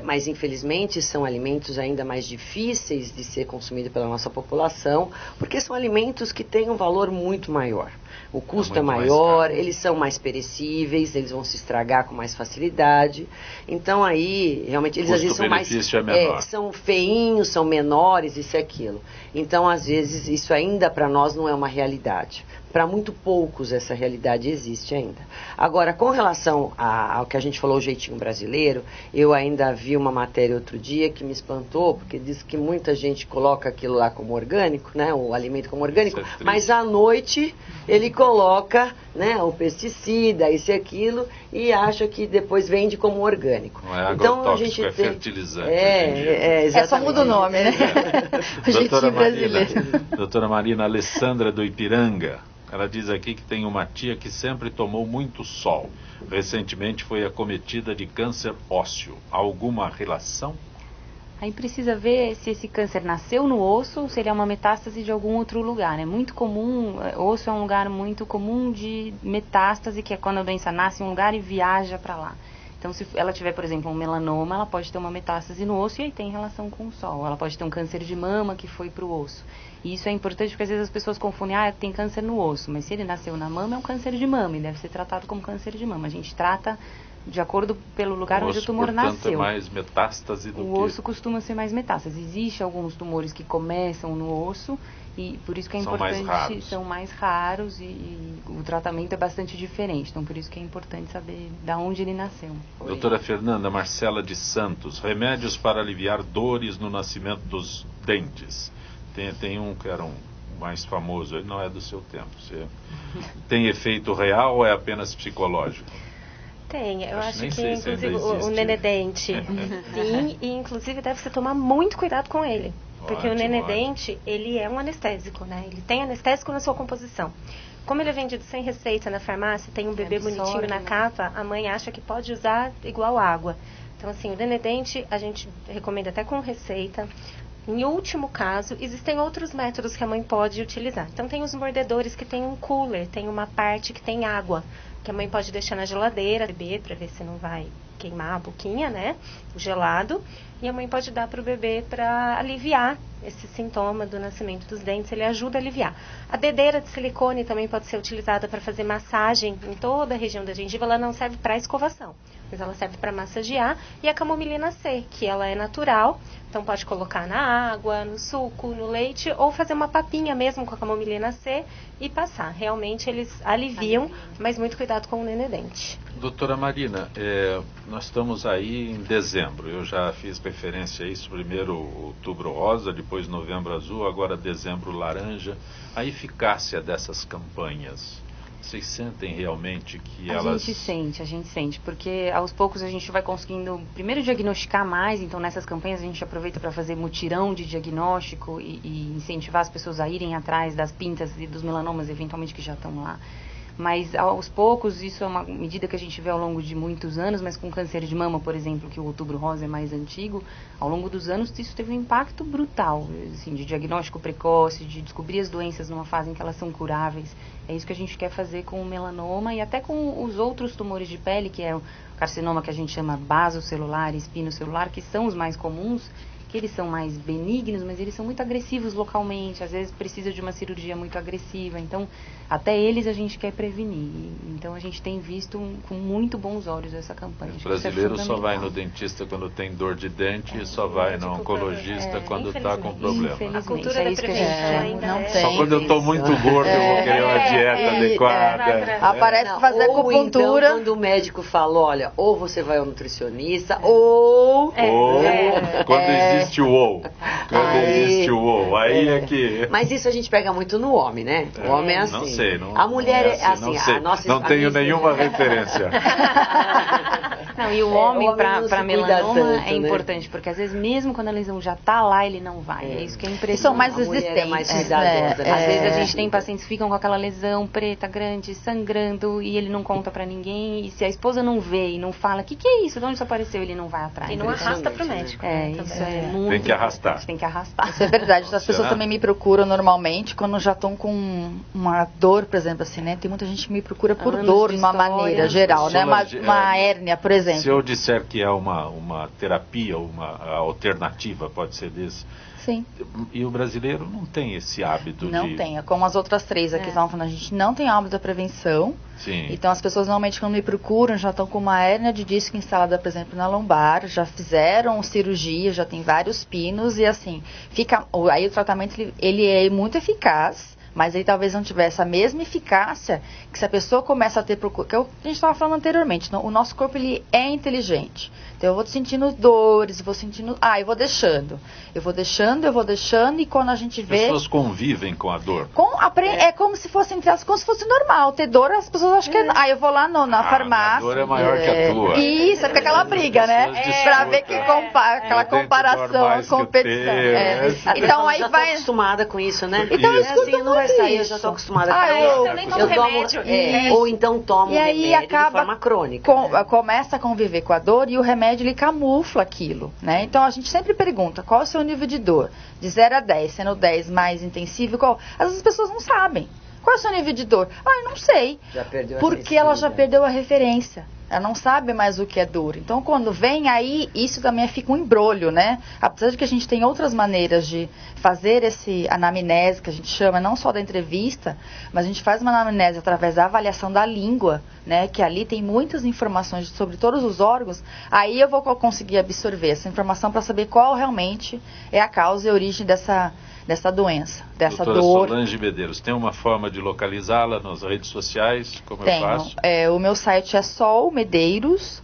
mas infelizmente são alimentos ainda mais difíceis de ser consumidos pela nossa população, porque são alimentos que têm um valor muito maior. O custo é maior, eles são mais perecíveis, eles vão se estragar com mais facilidade. Então aí, realmente, eles às vezes são mais... são feinhos, são menores, isso e aquilo. Então, às vezes, isso ainda para nós não é uma realidade. Para muito poucos essa realidade existe ainda. Agora, com relação ao que a gente falou, o jeitinho brasileiro, eu ainda vi uma matéria outro dia que me espantou, porque diz que muita gente coloca aquilo lá como orgânico, né, o alimento como orgânico, mas à noite ele coloca, né, o pesticida, isso e aquilo, e acha que depois vende como orgânico. Não é agrotóxico, é fertilizante. Exatamente. Só muda o nome, né? O jeitinho brasileiro. Doutora Marina Alessandra do Ipiranga. Ela diz aqui que tem uma tia que sempre tomou muito sol. Recentemente foi acometida de câncer ósseo. Alguma relação? Aí precisa ver se esse câncer nasceu no osso ou se ele é uma metástase de algum outro lugar. É muito comum, osso é um lugar muito comum de metástase, que é quando a doença nasce em um lugar e viaja para lá. Então, se ela tiver, por exemplo, um melanoma, ela pode ter uma metástase no osso e aí tem relação com o sol. Ela pode ter um câncer de mama que foi para o osso. E isso é importante porque às vezes as pessoas confundem, tem câncer no osso, mas se ele nasceu na mama, é um câncer de mama e deve ser tratado como câncer de mama. A gente trata de acordo pelo lugar onde o tumor nasceu. É mais metástase do que... O osso costuma ser mais metástase. Existem alguns tumores que começam no osso e por isso que é importante, são mais raros e o tratamento é bastante diferente. Então por isso que é importante saber de onde ele nasceu. Doutora Fernanda Marcela de Santos, remédios para aliviar dores no nascimento dos dentes. Tem um que era um mais famoso, ele não é do seu tempo. Você tem efeito real ou é apenas psicológico? Tem, eu acho que inclusive o Nenedente, sim, e inclusive deve se tomar muito cuidado com ele. Porque o Nenedente, ele é um anestésico, né? Ele tem anestésico na sua composição. Como ele é vendido sem receita na farmácia, tem um bebê bonitinho na capa, a mãe acha que pode usar igual água. Então, assim, o Nenedente a gente recomenda até com receita. Em último caso, existem outros métodos que a mãe pode utilizar. Então, tem os mordedores que tem um cooler, tem uma parte que tem água, que a mãe pode deixar na geladeira, beber, para ver se não vai queimar a boquinha, né? O gelado. E a mãe pode dar para o bebê para aliviar esse sintoma do nascimento dos dentes, ele ajuda a aliviar. A dedeira de silicone também pode ser utilizada para fazer massagem em toda a região da gengiva, ela não serve para escovação, mas ela serve para massagear. E a camomilina C, que ela é natural, então pode colocar na água, no suco, no leite, ou fazer uma papinha mesmo com a camomilina C e passar. Realmente eles aliviam, mas muito cuidado com o Nenedente. Doutora Marina, nós estamos aí em dezembro, eu já fiz referência a isso, primeiro outubro rosa, depois novembro azul, agora dezembro laranja. A eficácia dessas campanhas, vocês sentem realmente que elas... A gente sente, porque aos poucos a gente vai conseguindo, primeiro, diagnosticar mais. Então nessas campanhas a gente aproveita para fazer mutirão de diagnóstico e incentivar as pessoas a irem atrás das pintas e dos melanomas, eventualmente, que já estão lá. Mas aos poucos, isso é uma medida que a gente vê ao longo de muitos anos, mas com câncer de mama, por exemplo, que o outubro rosa é mais antigo, ao longo dos anos isso teve um impacto brutal, assim, de diagnóstico precoce, de descobrir as doenças numa fase em que elas são curáveis. É isso que a gente quer fazer com o melanoma e até com os outros tumores de pele, que é o carcinoma que a gente chama basocelular e espinocelular, que são os mais comuns, que eles são mais benignos, mas eles são muito agressivos localmente, às vezes precisa de uma cirurgia muito agressiva, então até eles a gente quer prevenir. Então a gente tem visto com muito bons olhos essa campanha. O brasileiro só vai no dentista quando tem dor de dente e só vai no oncologista quando está com problema. A cultura da prevenção ainda não é. tem. Só quando eu estou muito gordo eu vou querer uma dieta adequada. Aparece pra fazer acupuntura. Então, quando o médico fala, olha, ou você vai ao nutricionista, ou... Quando existe o ou. Quando existe o ou. Aí é que... Mas isso a gente pega muito no homem, né? O homem é assim. Não sei. A mulher é assim. Não sei. A nossa não tenho nenhuma referência. Não, e o homem para melanoma tanto, é importante, porque às vezes mesmo quando a lesão já está lá, ele não vai. É isso que é impressionante. São mais A mulher resistentes. é mais cuidadosa, né? Às vezes a gente tem pacientes que ficam com aquela lesão preta, grande, sangrando, e ele não conta pra ninguém. E se a esposa não vê e não fala, o que é isso? De onde isso apareceu? Ele não vai atrás. E não arrasta pro médico. Isso é muito... Tem que arrastar. A gente tem que arrastar. Isso é verdade. As pessoas também me procuram normalmente quando já estão com uma dor, por exemplo, assim, né? Tem muita gente que me procura por dor, de uma maneira geral, né? Uma hérnia, por exemplo. Se eu disser que é uma terapia, uma alternativa, pode ser desse. Sim. E o brasileiro não tem esse hábito Não tem. Como as outras três aqui estavam falando, a gente não tem hábito da prevenção. Sim. Então as pessoas normalmente quando me procuram já estão com uma hérnia de disco instalada, por exemplo, na lombar, já fizeram cirurgia, já tem vários pinos e assim, aí o tratamento ele é muito eficaz. Mas ele talvez não tivesse a mesma eficácia que se a pessoa começa a ter procura. Que é o que a gente estava falando anteriormente. O nosso corpo ele é inteligente. Então eu vou sentindo dores, vou sentindo. Eu vou deixando. Eu vou deixando e quando a gente vê. As pessoas convivem com a dor. É como se fosse, entre elas, como se fosse normal. Ter dor, as pessoas acham que é. Eu vou lá na farmácia. A dor é maior que a tua. Isso, é aquela briga, né? Pra ver que aquela comparação, competição. Então aí já vai. Tô acostumada com isso, né? Então eu assim, não vai sair, eu já tô acostumada com isso. Eu nem tomo remédio. Ou então tomo e aí remédio acaba de forma crônica. Começa a conviver com a dor e o remédio ele camufla aquilo, né? Então a gente sempre pergunta qual é o seu nível de dor, de 0 a 10, sendo 10 mais intensivo, qual? Às vezes as pessoas não sabem. Qual é o seu nível de dor? Eu não sei. Já perdeu porque ela já perdeu a referência. Ela não sabe mais o que é dor. Então, quando vem aí, isso também fica um embrolho, né? Apesar de que a gente tem outras maneiras de fazer esse anamnese, que a gente chama não só da entrevista, mas a gente faz uma anamnese através da avaliação da língua, né? Que ali tem muitas informações sobre todos os órgãos. Aí eu vou conseguir absorver essa informação para saber qual realmente é a causa e a origem dessa doença, dessa Doutora dor. Solange Medeiros, tem uma forma de localizá-la nas redes sociais? Como eu faço? O meu site é solmedeiros.com.br.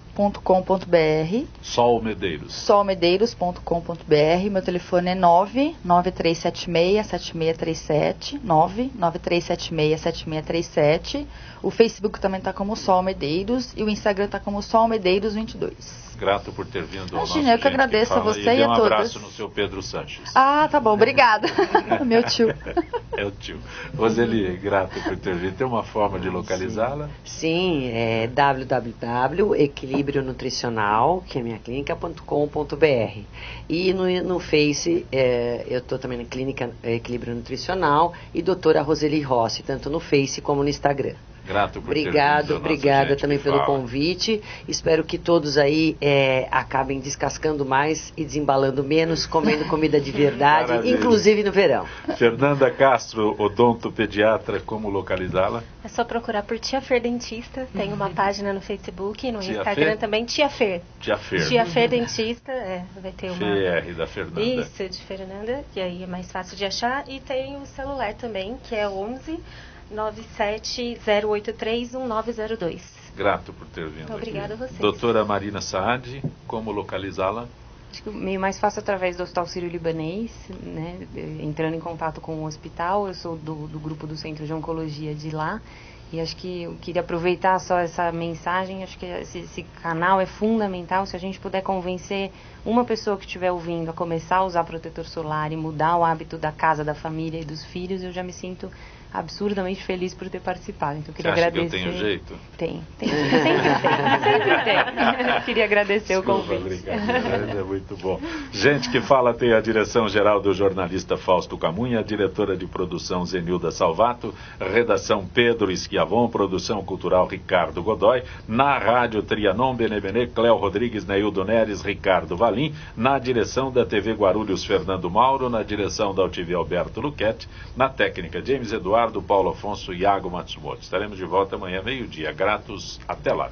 solmedeiros.com.br. Meu telefone é 99376-7637, 99376-7637. O Facebook também está como Sol Medeiros e o Instagram está como Sol Medeiros 22. Grato por ter vindo ao nosso Imagina, eu que agradeço a você e a todos. Um abraço no seu Pedro Sanches. Ah, tá bom, obrigada. Meu tio. É o tio. Roseli, grato por ter vindo. Tem uma forma de localizá-la? Sim, é www.equilíbrio-nutricional, que é minha clínica.com.br. E no Face, eu estou também na Clínica Equilíbrio Nutricional e doutora Roseli Rossi, tanto no Face como no Instagram. Grato por obrigada também pelo convite. Espero que todos aí acabem descascando mais e desembalando menos, comendo comida de verdade, Maravilha. Inclusive no verão. Fernanda Castro, odontopediatra, como localizá-la? É só procurar por Tia Fer Dentista, tem uma página no Facebook e no Tia Instagram Fer? também, Tia Fer. Tia Fer. Tia Fer Dentista, vai ter uma... FR da Fernanda. Isso, de Fernanda, que aí é mais fácil de achar. E tem o celular também, que é 11 970831902. Grato por ter vindo. Obrigada aqui. a vocês. Doutora Marina Saad, como localizá-la? Acho que o meio mais fácil através do Hospital Sírio-Libanês, né? Entrando em contato com o hospital. Eu sou do grupo do Centro de Oncologia de lá. E acho que eu queria aproveitar só essa mensagem. Acho que esse canal é fundamental. Se a gente puder convencer uma pessoa que estiver ouvindo a começar a usar protetor solar e mudar o hábito da casa, da família e dos filhos, eu já me sinto absurdamente feliz por ter participado. Então eu queria agradecer. Que eu tenho jeito? Tem. Sempre tem. Queria agradecer o convite. Obrigado, é muito bom. Gente que fala tem a direção geral do jornalista Fausto Camunha, a diretora de produção Zenilda Salvato, redação Pedro Esquiavon, produção cultural Ricardo Godoy, na rádio Trianon Benebene, Cléo Rodrigues, Neildo Neres, Ricardo Valim, na direção da TV Guarulhos Fernando Mauro, na direção da UTV Alberto Luquete, na técnica James Eduardo, Paulo Afonso e Iago Matsumoto. Estaremos de volta amanhã, meio-dia. Gratos, até lá.